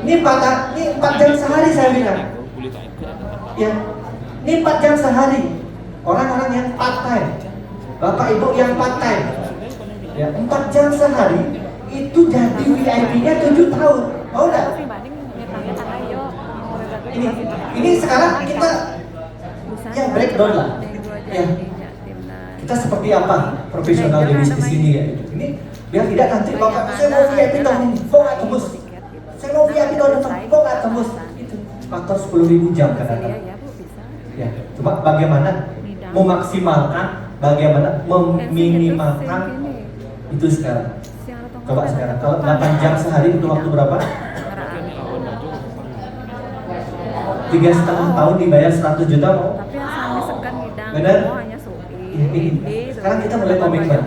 Ini 4 jam sehari saya bilang. Ya, ini 4 jam sehari. Orang-orang yang part time, Bapak Ibu yang part time, ya 4 jam sehari itu jadi VIP-nya 7 tahun. Mau nggak? Ini sekarang kita ya breakdown lah. Ya, kita seperti apa profesional di bisnis ini ya? Ini biar tidak nanti Bapak saya mau VIP tahun ini, kok nggak tembus? Saya mau VIP tahun depan, kok nggak tembus? Itu faktor 10.000 jam kadang-kadang. Ya, cuma bagaimana memaksimalkan, bagaimana meminimalkan itu sekarang. Coba sekarang, kalau 8 jam sehari butuh waktu berapa? 3,5 tahun dibayar 100 juta mau? Benar? Ini. Sekarang kita mulai komitmen.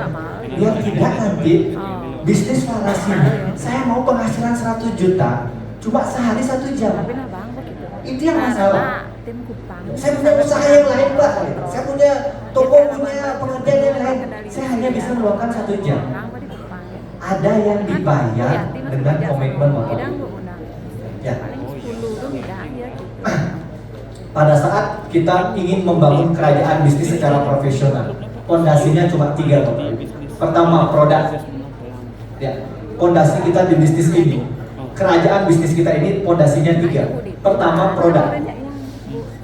Biar tidak nanti bisnis falas ini, saya mau penghasilan 100 juta, cuma sehari 1 jam. Itu yang masalah. Saya punya usaha yang lain Pak, saya punya toko, punya pengerjaan yang lain, saya hanya bisa meluangkan 1 jam. Ada yang dibayar dengan komitmen Bapak. Ya. Pada saat kita ingin membangun kerajaan bisnis secara profesional, fondasinya cuma 3 Bapak. Pertama, produk. Ya, fondasi kita di bisnis ini, kerajaan bisnis kita ini fondasinya 3. Pertama, produk.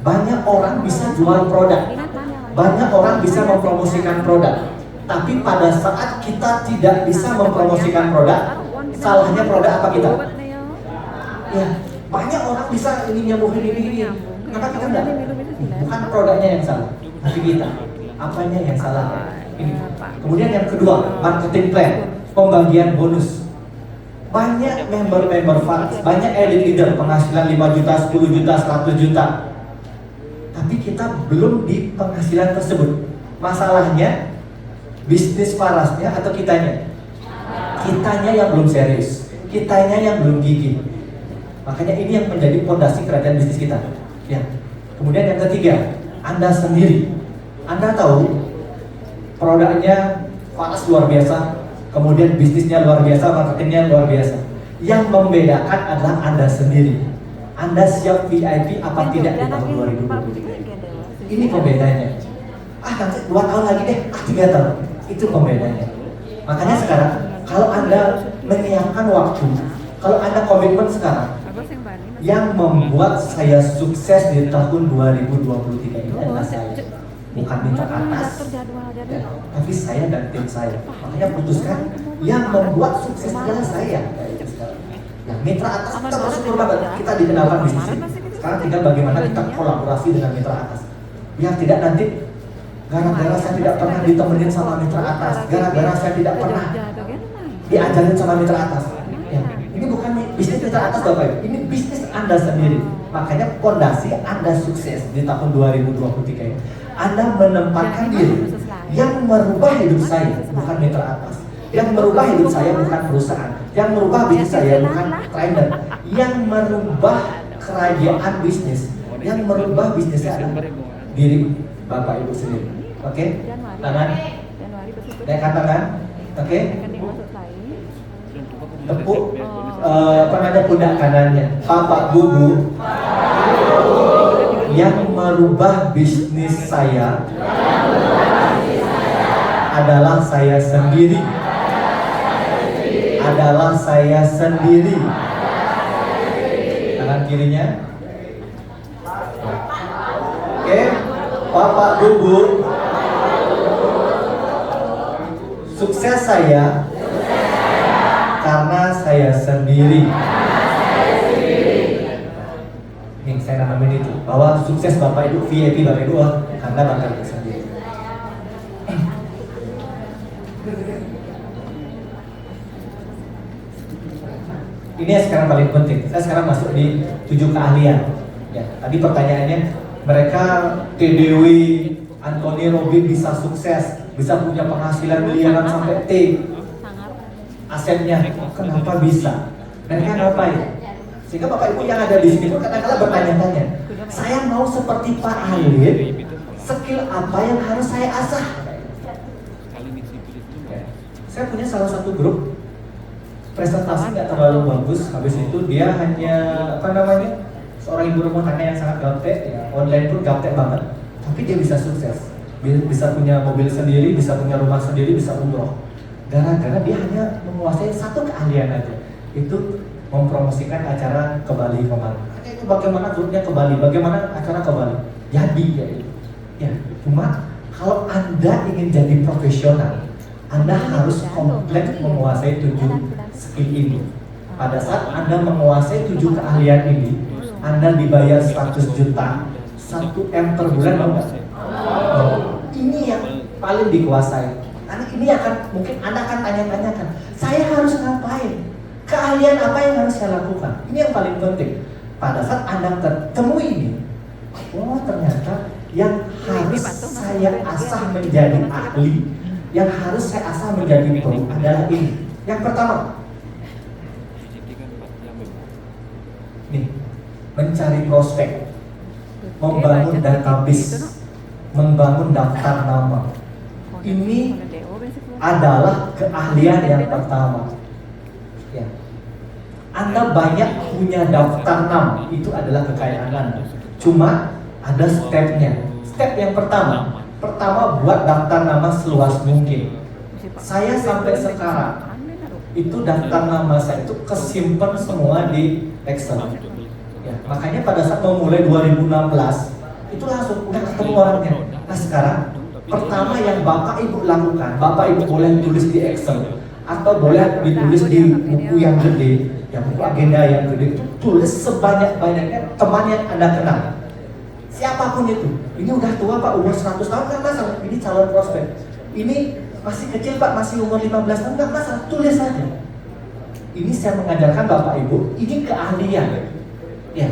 Banyak orang bisa jual produk, banyak orang bisa mempromosikan produk. Tapi pada saat kita tidak bisa mempromosikan produk, salahnya produk apa kita? Ya, banyak orang bisa ini nyambungin ini. Kenapa kita enggak? Bukan produknya yang salah, tapi kita. Apanya yang salah? Ini. Kemudian yang kedua, marketing plan, pembagian bonus. Banyak member fans, banyak elite leader penghasilan 5 juta, 10 juta, 100 juta. Tapi kita belum di penghasilan tersebut. Masalahnya bisnis farasnya atau kitanya? Kitanya yang belum serius, kitanya yang belum gigih. Makanya ini yang menjadi fondasi kerajaan bisnis kita. Ya. Kemudian yang ketiga, Anda sendiri. Anda tahu produknya faras luar biasa, kemudian bisnisnya luar biasa, marketingnya luar biasa. Yang membedakan adalah Anda sendiri. Anda siap VIP apa tidak di tahun 2023? Ini pembedanya. Nanti 2 tahun lagi deh, 3 tahun. Itu pembedanya. Makanya sekarang, kalau Anda menyiapkan waktu, kalau Anda komitmen sekarang, yang membuat saya sukses di tahun 2023 ini adalah saya. Bukan minta atas, ya, tapi saya dan tim saya. Makanya putuskan, yang membuat sukses adalah saya. Ya, mitra atas kita bersyukur banget, kita dikenalkan bisnis ini. Sekarang tinggal bagaimana kita kolaborasi dengan mitra atas. Biar tidak nanti gara-gara saya tidak pernah ditemenin sama mitra atas, gara-gara saya tidak pernah diajarin sama mitra atas. Ya, ini bukan bisnis mitra atas Bapak Ibu, ini bisnis Anda sendiri. Makanya fondasi Anda sukses di tahun 2023 ini. Anda menempatkan diri yang merubah hidup saya bukan mitra atas. Yang merubah hidup saya bukan perusahaan. Yang merubah bisnis saya bukan trainer. Yang merubah kerajaan bisnis. Yang merubah bisnisnya adalah diri Bapak Ibu sendiri. Oke? Tangan. Naikkan tangan. Oke? Tepuk pundak kanannya. Bapak Bubu yang merubah bisnis saya adalah saya sendiri. Adalah saya sendiri. Tangan kirinya. Oke, Bapak Bubu, sukses saya karena saya sendiri. Nih, saya namain itu bahwa sukses Bapak Ibu, VIP Bapak Ibu karena Bapak Ibu sendiri. Ini yang sekarang paling penting. Saya sekarang masuk di 7 keahlian. Ya, tadi pertanyaannya, mereka TDW, Anthony Robbins bisa sukses, bisa punya penghasilan miliaran sampai T. Asetnya, kenapa bisa? Mereka ngapain? Sehingga Bapak Ibu yang ada di sini pun kadang-kadang bertanya-tanya, saya mau seperti Pak Halid, skill apa yang harus saya asah? Saya punya salah satu grup presentasi nggak terlalu bagus, habis itu dia hanya seorang ibu rumah tangga yang sangat gaptek, ya, online pun gaptek banget, tapi dia bisa sukses, bisa punya mobil sendiri, bisa punya rumah sendiri, bisa umroh, gara-gara dia hanya menguasai satu keahlian aja, itu mempromosikan acara ke Bali kemarin. Itu bagaimana grupnya ke Bali, bagaimana acara ke Bali, jadi ya, cuma kalau Anda ingin jadi profesional, Anda harus kompleks menguasai 7 skill ini. Pada saat Anda menguasai 7 keahlian ini, Anda dibayar 100 juta, 1 M per bulan, enggak? Ini yang paling dikuasai. Karena ini mungkin Anda akan tanya-tanyakan, saya harus ngapain? Keahlian apa yang harus saya lakukan? Ini yang paling penting. Pada saat Anda ketemu ini, oh ternyata yang harus saya asah menjadi ahli, yang harus saya asah menjadi pro adalah ini. Yang pertama, nih, mencari prospek, membangun database, membangun daftar nama. Ini adalah keahlian yang pertama. Ya. Anda banyak punya daftar nama, itu adalah kekayaan Anda. Cuma ada stepnya. Step yang pertama buat daftar nama seluas mungkin. Saya sampai sekarang itu daftar nama saya itu kesimpan semua di Excel. Ya, makanya pada saat memulai 2016 itu langsung udah ketemu orangnya. Nah sekarang pertama yang Bapak Ibu lakukan, Bapak Ibu boleh tulis di Excel atau boleh ditulis di buku yang gede, yang buku agenda yang gede, tulis sebanyak-banyaknya teman yang Anda kenal. Siapapun itu, ini udah tua Pak, umur 100 tahun kan masalah, ini calon prospek. Ini masih kecil Pak, masih umur 15 tahun kan masalah, tulis saja. Ini saya mengajarkan Bapak Ibu, ini keahlian. Ya.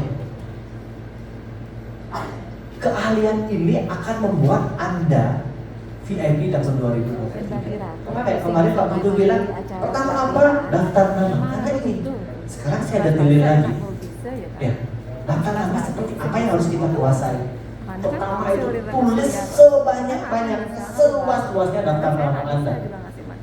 Keahlian ini akan membuat Anda VIP tahun 2023. Karena kayak kemarin Pak Budu bilang, pertama apa? Daftar nama. Karena ini, sekarang saya detailin lagi. Ya. Daftar nama seperti apa yang harus kita kuasai. Pertama itu tulis sebanyak-banyaknya, seluas-luasnya daftar nama Anda.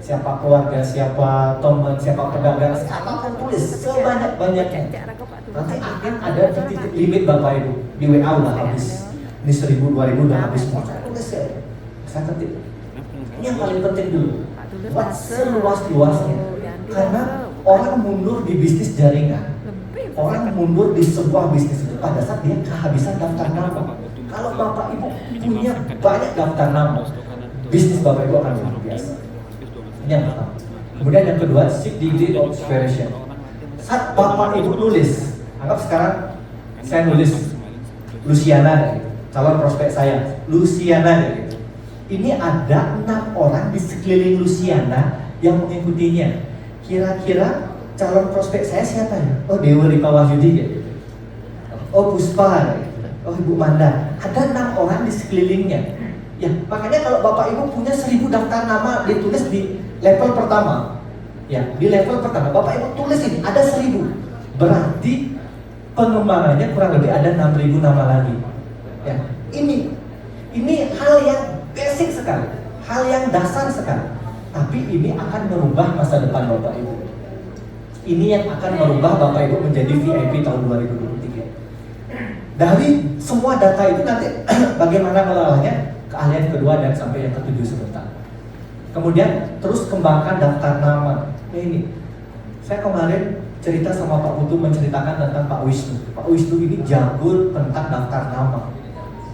Siapa keluarga, siapa teman, siapa pedagang, siapapun tulis sebanyak-banyaknya. Nanti akan ada titik limit Bapak Ibu. Di WA udah habis. Ini 1000, 2000 udah habis semua. Tulis ya. Saya ketik. Ini yang paling penting dulu. Buat seluas-luasnya. Karena orang mundur di bisnis jaringan. Orang mundur di sebuah bisnis itu pada saat dia kehabisan daftar nama. Kalau Bapak Ibu punya banyak daftar nama, bisnis Bapak Ibu akan luar biasa. Ini yang pertama. Kemudian yang kedua, seek degree of inspiration. Saat Bapak Ibu nulis, anggap sekarang saya nulis Luciana gitu. Calon prospek saya, Luciana gitu. Ini ada 6 orang di sekeliling Luciana yang mengikutinya. Kira-kira calon prospek saya siapa ya? Oh, Dewa Rika Wahyudi gitu. Oh, Puspa gitu. Oh, Ibu Manda. Ada 6 orang di sekelilingnya. Ya, makanya kalau Bapak Ibu punya 1000 daftar nama ditulis di level pertama. Ya, di level pertama Bapak Ibu tulis ini ada 1000. Berarti pengembangannya kurang lebih ada 6000 nama lagi. Ya, ini hal yang basic sekali, hal yang dasar sekali. Tapi ini akan merubah masa depan Bapak Ibu. Ini yang akan merubah Bapak Ibu menjadi VIP tahun 2023. Dari semua data itu nanti bagaimana mengelolanya, keahlian kedua dan sampai yang ketujuh sebentar. Kemudian terus kembangkan daftar nama. Ini saya kemarin cerita sama Pak Putu menceritakan tentang Pak Wisnu. Pak Wisnu ini jago tentang daftar nama.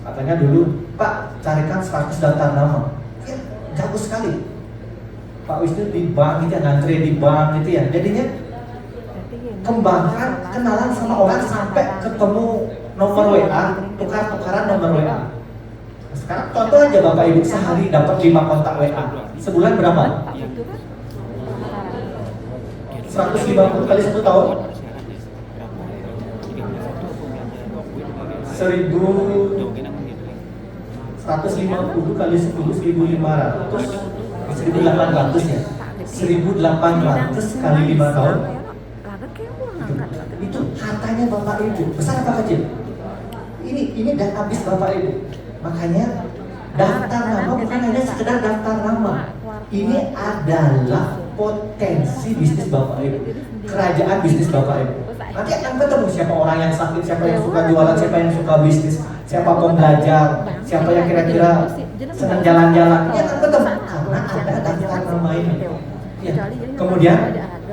Katanya dulu, Pak carikan 100 daftar nama. Ya, jago sekali. Pak Wisnu di bank gitu ya, ngantri di bank gitu ya. Jadinya kembangkan kenalan sama orang sampai ketemu nomor WA, tukar-tukaran nomor WA. Sekarang contoh aja Bapak Ibu sehari dapat 5 kontak WA. Sebulan berapa? 150 kali 1 tahun? 150 kali 10, 1500, 1800 ya. 1800 kali 5 tahun. Itu hartanya Bapak Ibu. Besar apa kecil? Ini database Bapak Ibu. Makanya daftar nama bukan hanya sekedar daftar nama. Ini adalah potensi bisnis Bapak Ibu, kerajaan bisnis Bapak Ibu. Nanti akan ketemu siapa orang yang sakit, siapa yang suka jualan, siapa yang suka bisnis, siapa pembelajar, siapa yang kira-kira senang jalan-jalan. Ini akan ketemu karena ada daftar nama ini. Ya. Kemudian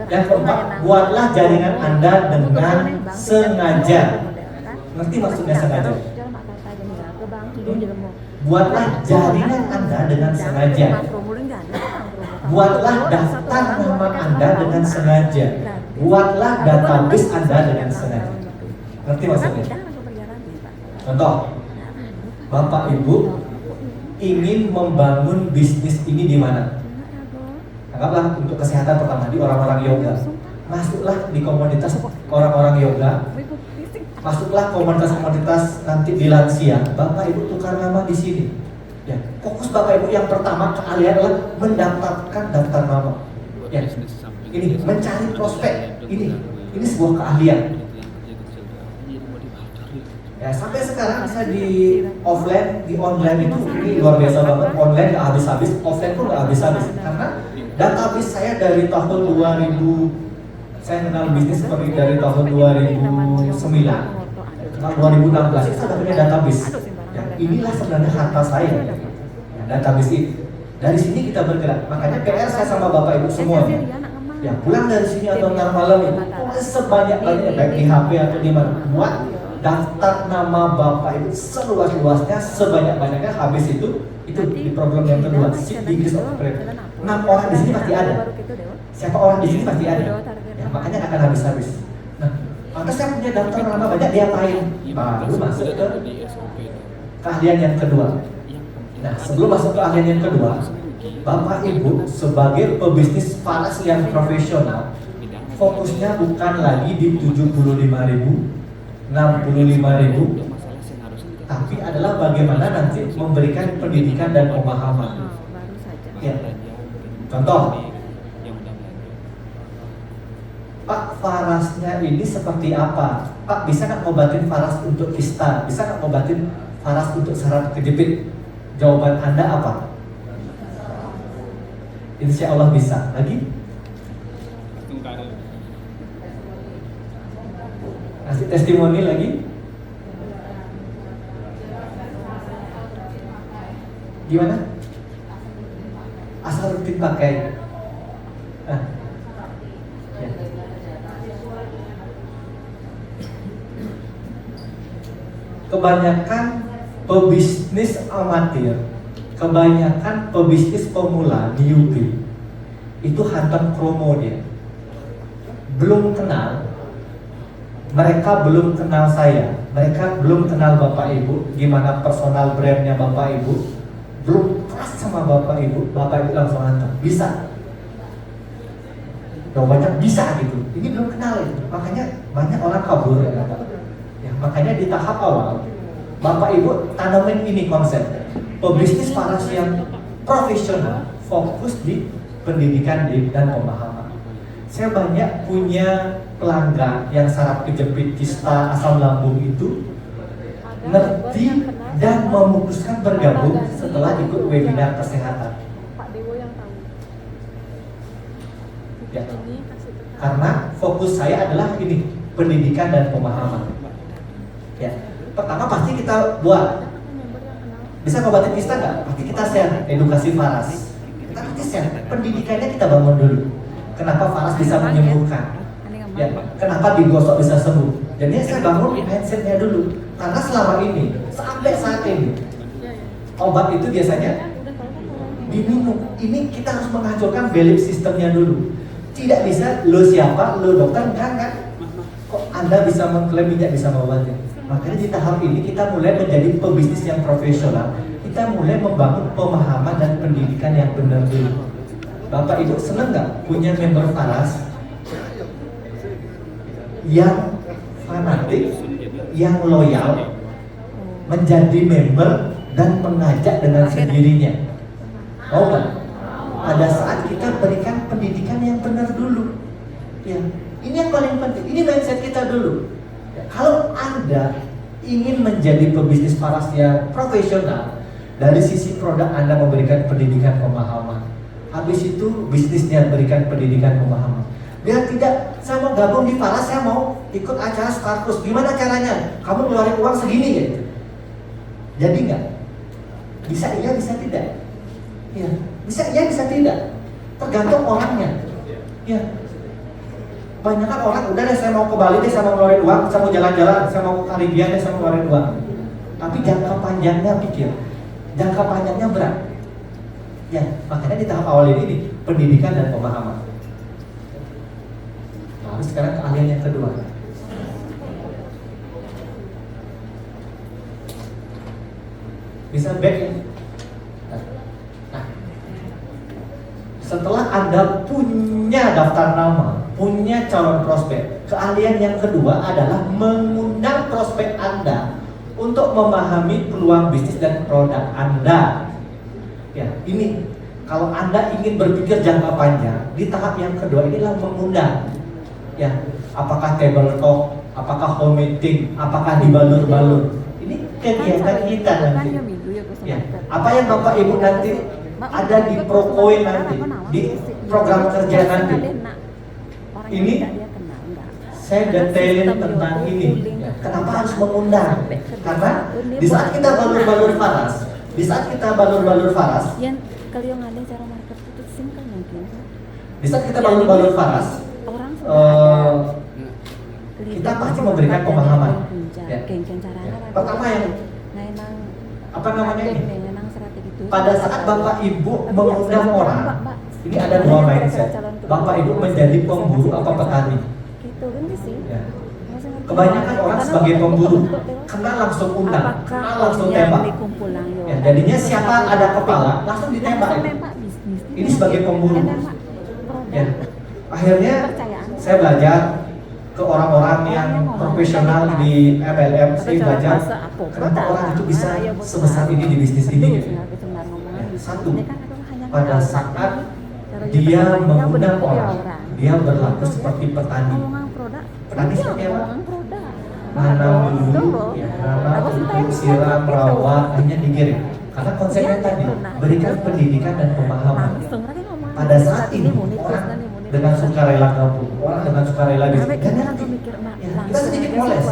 yang keempat, buatlah jaringan Anda dengan sengaja. Ngerti maksudnya sengaja? Buatlah jaringan Anda dengan sengaja. Buatlah daftar nama Anda dengan sengaja. Buatlah database Anda dengan sengaja. Ngerti maksudnya? Contoh, Bapak Ibu ingin membangun bisnis ini di mana? Anggaplah untuk kesehatan pertama di orang-orang yoga. Masuklah di komunitas orang-orang yoga. Masuklah komunitas-komunitas nanti di lansia. Bapak Ibu tukar nama di sini. Ya, fokus Bapak Ibu yang pertama keahlian adalah mendaftarkan daftar nama. Ya, ini mencari prospek. Ini sebuah keahlian. Ya, sampai sekarang saya di offline, di online itu ini luar biasa banget. Online nggak habis-habis, offline pun nggak habis-habis. Karena database saya dari tahun 2000. Saya kenal bisnis seperti dari tahun 2009, tahun 2016 itu saya punya database. Ya, inilah sebenarnya harta saya. Ya, database itu. Dari sini kita bergerak. Makanya PR saya sama Bapak Ibu semuanya. Ya, pulang dari sini atau ntar malam itu, tulis sebanyak-banyaknya baik di HP atau di mana. Buat daftar nama Bapak Ibu seluas-luasnya, sebanyak-banyaknya. Habis itu di problem yang kedua, seat degrees of freedom. 6 orang di sini pasti ada. Siapa orang di sini pasti ada. Ya, makanya akan habis-habis. Nah, lantas saya punya daftar nama banyak, dia apain? Baru masuk ke keahlian yang kedua. Nah, sebelum masuk ke keahlian yang kedua, Bapak Ibu sebagai pebisnis falas yang profesional, fokusnya bukan lagi di 75.000, 65.000, tapi adalah bagaimana nanti memberikan pendidikan dan pemahaman. Ya. Contoh, Pak, farasnya ini seperti apa? Pak, bisa nggak ngobatin faras untuk kista? Bisa nggak ngobatin faras untuk saraf kejepit? Jawaban Anda apa? Insya Allah bisa. Lagi? Kasih testimoni lagi? Gimana? Asal rutin pakai. Nah. Ya. Kebanyakan pebisnis amatir, kebanyakan pebisnis pemula newbie itu hantam promo dia. Belum kenal, mereka belum kenal saya, mereka belum kenal Bapak Ibu, gimana personal brandnya Bapak Ibu, belum trust sama Bapak Ibu langsung hantar, bisa. Jawabannya bisa gitu. Ini belum kenal itu, makanya banyak orang kabur ya. Makanya di tahap awal, Bapak Ibu tanamin ini konsep pebisnis faras yang profesional, fokus di pendidikan dan pemahaman. Saya banyak punya pelanggan yang saraf kejepit kista asam lambung itu ngerti dan memutuskan bergabung setelah ikut webinar kesehatan. Pak Dewo yang tahu. Ya. Ini kasih tekanan. Karena fokus saya adalah ini, pendidikan dan pemahaman. Ya. Pertama pasti kita buat. Bisa ngobatin kista nggak? Pasti kita share edukasi faras. Kita pasti share. Pendidikannya kita bangun dulu. Kenapa faras bisa menyembuhkan? Ya, kenapa digosok bisa sembuh? Jadi saya bangun mindsetnya dulu. Karena selama ini, sampai saat ini, obat itu biasanya diminum. Ini kita harus menghancurkan belief sistemnya dulu. Tidak bisa, lo siapa, lo dokter, enggak. Kok Anda bisa mengklaim tidak bisa mengobati? Makanya di tahap ini kita mulai menjadi pebisnis yang profesional. Kita mulai membangun pemahaman dan pendidikan yang benar dulu. Bapak Ibu seneng nggak punya member faras yang fanatik, yang loyal, menjadi member dan mengajak dengan sendirinya? Mau nggak? Pada saat kita berikan pendidikan yang benar dulu. Ya, ini yang paling penting. Ini mindset kita dulu. Ya, kalau Anda ingin menjadi pebisnis faras yang profesional, dari sisi produk Anda memberikan pendidikan pemahaman. Habis itu bisnisnya berikan pendidikan pemahaman. Biar tidak, saya mau gabung di faras, saya mau ikut acara Starkus. Gimana caranya? Kamu ngeluarin uang segini ya? Jadi nggak? Bisa iya, bisa tidak? Ya, bisa iya, bisa tidak? Tergantung orangnya. Ya. Banyak kan orang, udah deh saya mau ke Bali deh, saya mau ngeluarin uang, saya mau jalan-jalan, saya mau ke Karibian deh, saya mau ngeluarin uang. Tapi jangka panjangnya pikir, jangka panjangnya berat. Ya, makanya di tahap awal ini pendidikan dan pemahaman. Lalu sekarang keahlian yang kedua. Bisa back ya? Nah, setelah Anda punya daftar nama, punya calon prospek, keahlian yang kedua adalah mengundang prospek Anda untuk memahami peluang bisnis dan produk Anda. Ya, ini kalau Anda ingin berpikir jangka panjang, di tahap yang kedua inilah mengundang. Ya, apakah table talk, apakah home meeting, apakah di balur-balur. Ini kegiatan kita nanti. Ya, apa yang Bapak Ibu nanti ada di Prokoin nanti, di program kerja nanti. Ini saya detailin tentang ini. Ya, kenapa harus mengundang? Karena di saat kita balur-balur faras, Yang kalian ada cara market itu singkat mungkin. Di saat kita balur-balur faras, Orang kita pasti memberikan pemahaman. Ya. Pertama yang apa namanya ini? Pada saat Bapak Ibu mengundang orang, ini ada dua mindset. Bapak Ibu menjadi pemburu apa petani? Ya. Kebanyakan orang sebagai pemburu, kenal langsung undang, kenal langsung tembak. Ya, jadinya siapa ada kepala langsung ditembak. Ini sebagai pemburu. Ya. Akhirnya saya belajar ke orang-orang yang profesional di MLM. Saya belajar kenapa orang itu bisa sebesar ini di bisnis ini. Ya. Satu, pada saat dia mengundang orang, dia berlaku seperti petani. Petani seperti apa? Nanam dulu, ya, nanam, siram, rawat, hanya digiring. Karena konsepnya tadi, berikan pendidikan dan pemahaman. Pada saat ini, orang dengan sukarela gabung, orang dengan sukarela bisnis. Dan nanti, ya, kita sedikit moles,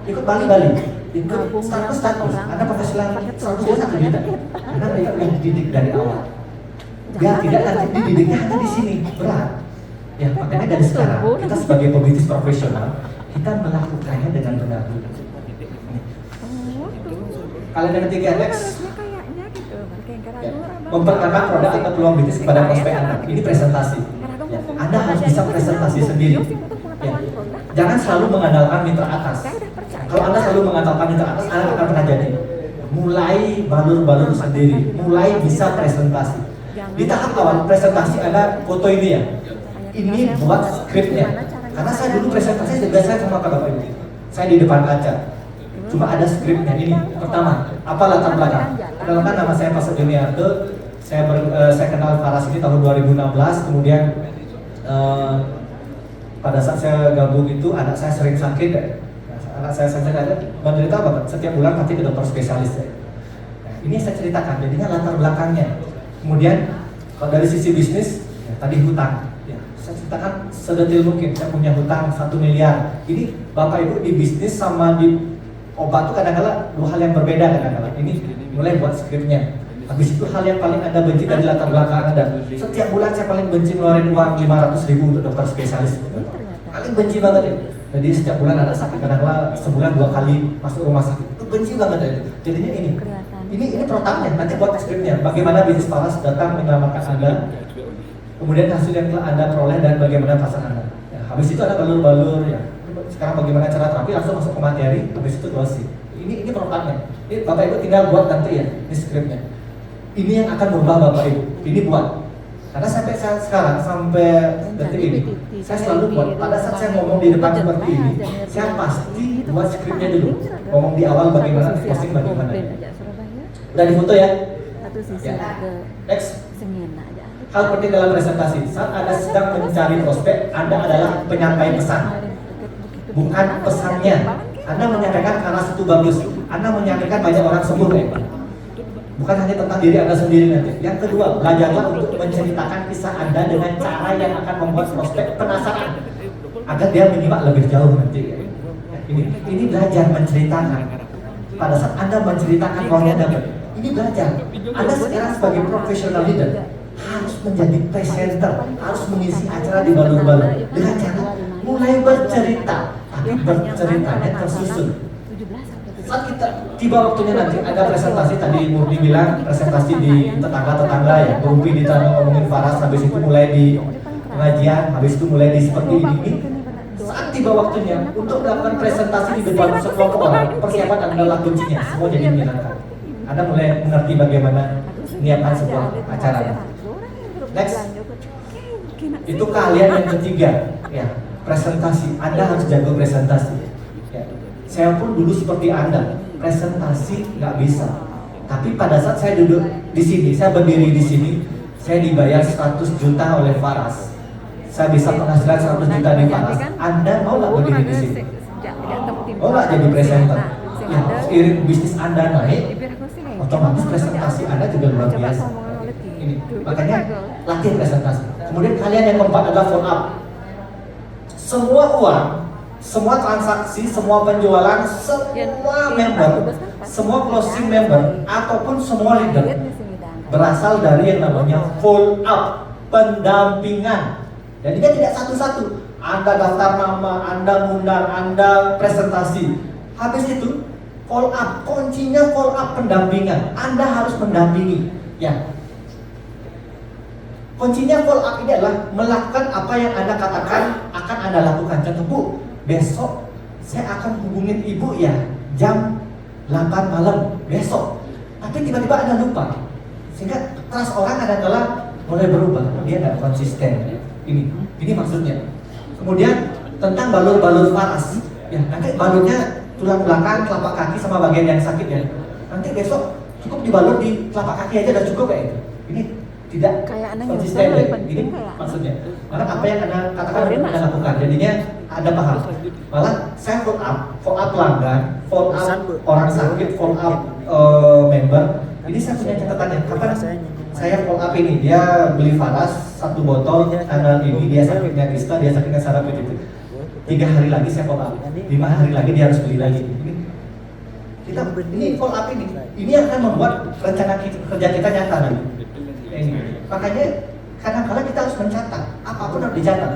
ikut Bali-Bali, ikut status, Anda profesional, statusnya 1 juta. Anda yang dididik dari awal. Biar tidak nanti dididiknya hanya di sini, berat. Ya, makanya dari sekarang, kita sebagai pebisnis profesional, kita melakukannya dengan benar dulu. Kalian yang ketiga, next. Ya, memperkenalkan produk atau peluang bisnis kepada prospek Anda. Ini presentasi. Ya, Anda harus bisa presentasi sendiri. Ya, jangan selalu mengandalkan mitra atas. Kalau Anda selalu mengatakan itu atas, Anda akan pernah jadi. Mulai balur-balur sendiri, mulai bisa presentasi. Di tahap awal presentasi ada foto ini ya. Ini buat skripnya. Karena saya dulu presentasi juga saya sama Bapak Ibu. Saya di depan kaca. Cuma ada skripnya ini. Pertama, apa latar belakang? Kenalkan nama saya Pak Juniarto. Saya kenal Faras ini tahun 2016. Kemudian pada saat saya gabung itu anak saya sering sakit. Anak saya sakit menderita apa? Setiap bulan pasti ke dokter spesialis. Nah, ini saya ceritakan. Jadinya latar belakangnya. Kemudian kalau dari sisi bisnis, ya, tadi hutang. Ya, saya ceritakan sedetil mungkin. Saya punya hutang 1 miliar. Ini Bapak Ibu di bisnis sama di obat itu kadang-kadang dua hal yang berbeda kadang-kadang. Ini mulai buat skripnya. Habis itu hal yang paling Anda benci dari latar belakang Anda. Setiap bulan saya paling benci ngeluarin uang 500.000 untuk dokter spesialis. Paling benci banget ya. Jadi setiap bulan ada sakit, kadang-kadang sebulan 2 kali masuk rumah sakit. Itu benci banget ya. Jadinya ini protapnya, nanti buat skripnya. Bagaimana bisnis Faras datang menyelamatkan Anda, kemudian hasil yang telah Anda peroleh dan bagaimana perasaan Anda. Ya, habis itu ada balur-balur ya. Sekarang bagaimana cara terapi, langsung masuk ke materi, habis itu closing. Ini protapnya. Ini Bapak Ibu tinggal buat nanti ya, ini skripnya. Ini yang akan berubah Bapak Ibu. Ini buat. Karena sampai saat sekarang, sampai detik ini, saya selalu buat. Pada saat saya ngomong di depan seperti ini, saya pasti buat skripnya dulu. Ngomong di awal bagaimana, di posting bagaimana. Udah di foto ya? Ya. Next. Hal penting dalam presentasi, saat Anda sedang mencari prospek, Anda adalah penyampai pesan, bukan pesannya. Anda menyampaikan karena itu bagus, Anda menyampaikan banyak orang sembuh ya. Bukan hanya tentang diri Anda sendiri nanti. Yang kedua, belajarlah untuk menceritakan kisah Anda dengan cara yang akan membuat prospek penasaran agar dia menyimak lebih jauh nanti. Ini belajar menceritakan. Pada saat Anda menceritakan uangnya dapat, ini belajar. Anda sekarang sebagai professional leader harus menjadi presenter, harus mengisi acara di balur-balur dengan cara mulai bercerita, tapi berceritanya tersusun. Saat kita tiba waktunya nanti ada presentasi, tadi Murni bilang presentasi di tetangga-tetangga ya, berumpi di tanah ngomongin Faras, habis itu mulai di pengajian, habis itu mulai di seperti ini. Saat tiba waktunya untuk melakukan presentasi di depan sekelompok orang, persiapan adalah kuncinya, semua jadi menyenangkan. Anda mulai mengerti bagaimana menyiapkan sebuah acara. Next, itu keahlian yang ketiga, ya, presentasi. Anda harus jago presentasi. Ya. Saya pun dulu seperti Anda, presentasi nggak bisa. Tapi pada saat saya duduk di sini, saya berdiri di sini, saya dibayar 100 juta oleh Faras. Saya bisa penghasilan 100 juta di Faras. Anda mau nggak berdiri di sini? Mau nggak jadi presenter? Ya, seiring bisnis Anda naik, otomatis presentasi Anda juga luar biasa. Ini, makanya latih presentasi. Kemudian kalian yang keempat adalah follow up. Semua uang, semua transaksi, semua penjualan, semua member, semua closing member, ataupun semua leader berasal dari yang namanya follow up, pendampingan. Jadinya tidak satu-satu. Anda daftar nama, Anda ngundang, Anda presentasi. Habis itu follow up, kuncinya follow up pendampingan. Anda harus mendampingi. Ya. Kuncinya follow up ini adalah melakukan apa yang Anda katakan akan Anda lakukan. Contoh, Bu, besok saya akan hubungin Ibu ya jam 8 malam besok. Tapi tiba-tiba Anda lupa. Sehingga trust orang adalah mulai berubah. Dia tidak konsisten. Ini maksudnya. Kemudian tentang balur-balur Faras. Ya, nanti balurnya tulang belakang, telapak kaki sama bagian yang sakit ya. Nanti besok cukup dibalur di telapak kaki aja udah cukup kayak itu. Ini tidak konsisten ya. Ini maksudnya. Karena apa yang Anda katakan Anda lakukan. Jadinya Anda paham. Malah saya follow up pelanggan, follow up orang sakit, follow up member. Ini saya punya catatannya. Kapan saya follow up ini? Dia beli Faras 1 botol tanggal ini, dia sakitnya kista, dia sakitnya saraf itu. 3 hari lagi saya follow up. 5 hari lagi dia harus beli lagi. Ini follow up ini akan membuat rencana kerja kita nyata nanti. Ini. Makanya kadang-kadang kita harus mencatat, apapun harus dicatat.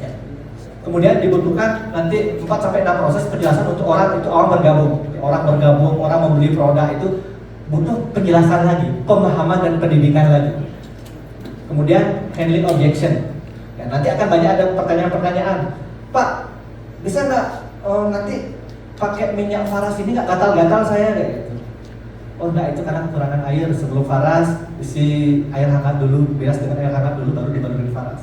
Ya. Kemudian dibutuhkan nanti 4-6 proses penjelasan untuk orang bergabung, orang membeli produk itu butuh penjelasan lagi, pemahaman dan pendidikan lagi. Kemudian handling objection. Ya, nanti akan banyak ada pertanyaan-pertanyaan. Pak, bisa nggak nanti pakai minyak faras ini nggak gatal-gatal saya kayak gitu. Oh enggak, itu karena kekurangan air. Sebelum faras isi air hangat dulu, bilas dengan air hangat dulu baru dibalurin faras.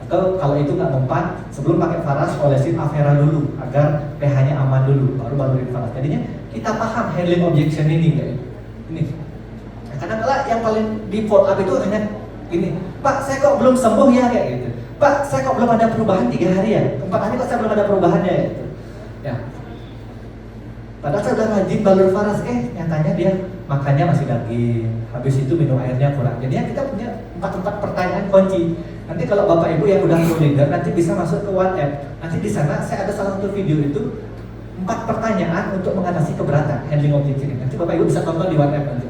Atau kalau itu nggak mempan, sebelum pakai faras olesin Avera dulu agar pH-nya aman dulu, baru balurin faras. Jadinya kita paham handling objection ini kayak ini. Nah, kadang-kadang yang paling di follow up itu hanya ini, Pak saya kok belum sembuh ya kayak gitu. Pak saya kok belum ada perubahan 3 hari ya, 4 hari kok saya belum ada perubahannya ya gitu. Ya. Padahal saya udah rajin balur faras, nyatanya dia makannya masih daging, habis itu minum airnya kurang. Jadinya kita punya 4 pertanyaan kunci. Nanti kalau Bapak Ibu yang udah full leader nanti bisa masuk ke WhatsApp. Nanti di sana saya ada salah satu video itu 4 pertanyaan untuk mengatasi keberatan handling objection. Nanti Bapak Ibu bisa tonton di WhatsApp nanti.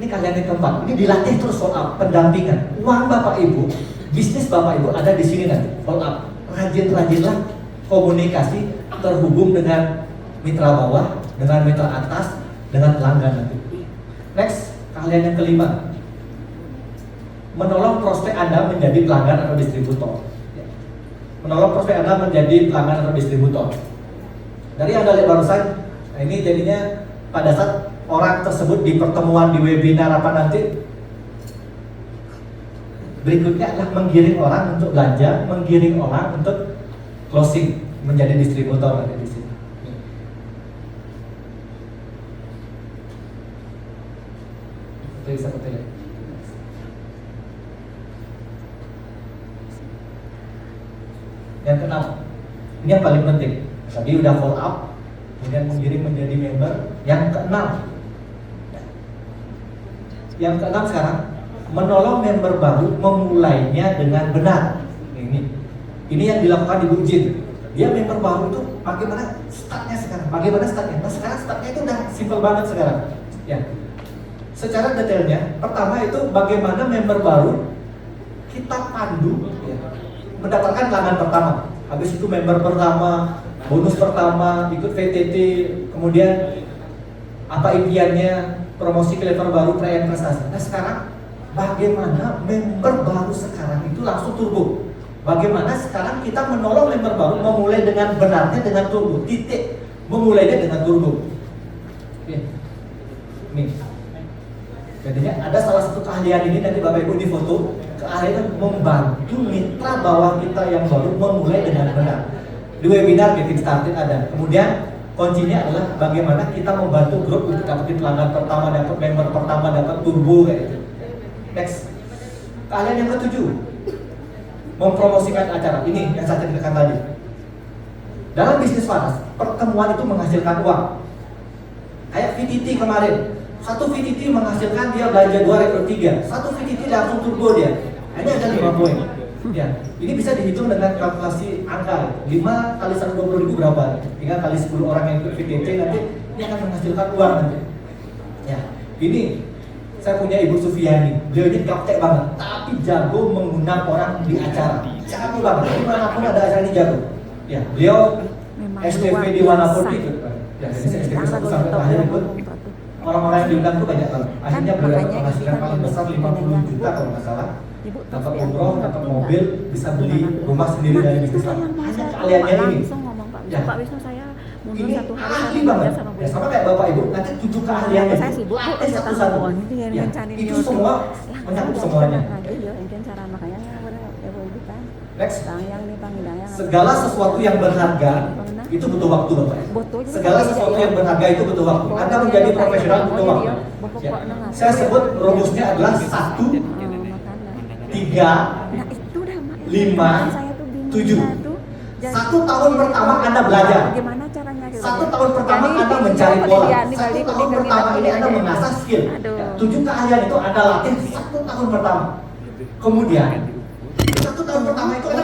Ini kalian yang keempat, ini dilatih terus follow up, pendampingan. Uang Bapak Ibu, bisnis Bapak Ibu ada di sini nanti. Follow up, rajin-rajinlah komunikasi terhubung dengan mitra bawah, dengan mitra atas, dengan pelanggan nanti. Next, kalian yang kelima, menolong prospek Anda menjadi pelanggan atau distributor. Menolong prospek Anda menjadi pelanggan atau distributor. Dari yang Anda lihat barusan, nah ini jadinya pada saat orang tersebut di pertemuan, di webinar apa nanti, berikutnya adalah menggiring orang untuk belanja, menggiring orang untuk closing, menjadi distributor ada di sini. Seperti ya. Yang keenam, ini yang paling penting. Tadi udah follow up, kemudian menggiring menjadi member. Yang keenam, sekarang menolong member baru memulainya dengan benar. Ini yang dilakukan di Bu Jin. Dia member baru itu bagaimana startnya sekarang? Bagaimana startnya? Nah sekarang startnya itu udah simple banget sekarang. Ya. Secara detailnya, pertama itu bagaimana member baru kita pandu ya, mendapatkan pelanggan pertama. Habis itu member pertama, bonus pertama, ikut VTT, kemudian apa impiannya, promosi ke level baru, perayaan prestasi. Nah sekarang bagaimana member baru sekarang itu langsung turbo? Bagaimana sekarang kita menolong member baru memulai dengan benarnya dengan turbo, titik memulainya dengan turbo. Oke. Nih. Jadinya ada salah satu keahlian ini nanti Bapak Ibu di foto, keahlian membantu mitra bawah kita yang baru memulai dengan benar. Di webinar Getting Started ada. Kemudian kuncinya adalah bagaimana kita membantu grup untuk dapetin pelanggan pertama, dapat member pertama, dapat turbo kayak gitu. Next. Keahlian yang ketujuh, mempromosikan acara. Ini yang saya ceritakan tadi. Dalam bisnis faras, pertemuan itu menghasilkan uang. Kayak VTT kemarin, satu VTT menghasilkan dia belanja 2 rekrut 3. Satu VTT langsung turbo dia. Ini ada 5 poin. Ya, ini bisa dihitung dengan kalkulasi angka. 5 kali 120.000 berapa? Tinggal kali 10 orang yang ikut VTT nanti ini akan menghasilkan uang nanti. Ya, ini saya punya Ibu Sufiani, beliau ini gaptek banget, tapi jago mengundang orang di acara. Jago banget, dimanapun ada acara ini jago. Ya, beliau STV di manapun ikut. Ya, jadi saya STV 1 sampai akhir ikut. Orang-orang yang diundang tuh banyak banget. Akhirnya beliau dapat penghasilan paling besar 50 juta kalau nggak salah. Dapat umroh, dapat mobil, bisa beli rumah sendiri dari bisnis. Hanya keahliannya ini. Ya. Pak Wisnu saya mundur Ini 1 hari ahli banget. Ya, sama kayak Bapak Ibu, nanti 7 keahliannya. Saya sibuk Latih satu-satu. Ya, itu semua menyangkut semuanya. Next. Segala sesuatu yang berharga itu butuh waktu, Bapak. Segala sesuatu yang berharga itu butuh waktu. Anda menjadi profesional butuh waktu. Ya. Saya sebut rumusnya adalah 1, 3, 5, 7. 1 tahun pertama Anda belajar. Gimana caranya? 1 tahun pertama Anda mencari pola. 1 tahun pertama ini Anda mengasah skill. 7 keahlian itu Anda latih 1 tahun pertama. Kemudian 1 tahun pertama itu Anda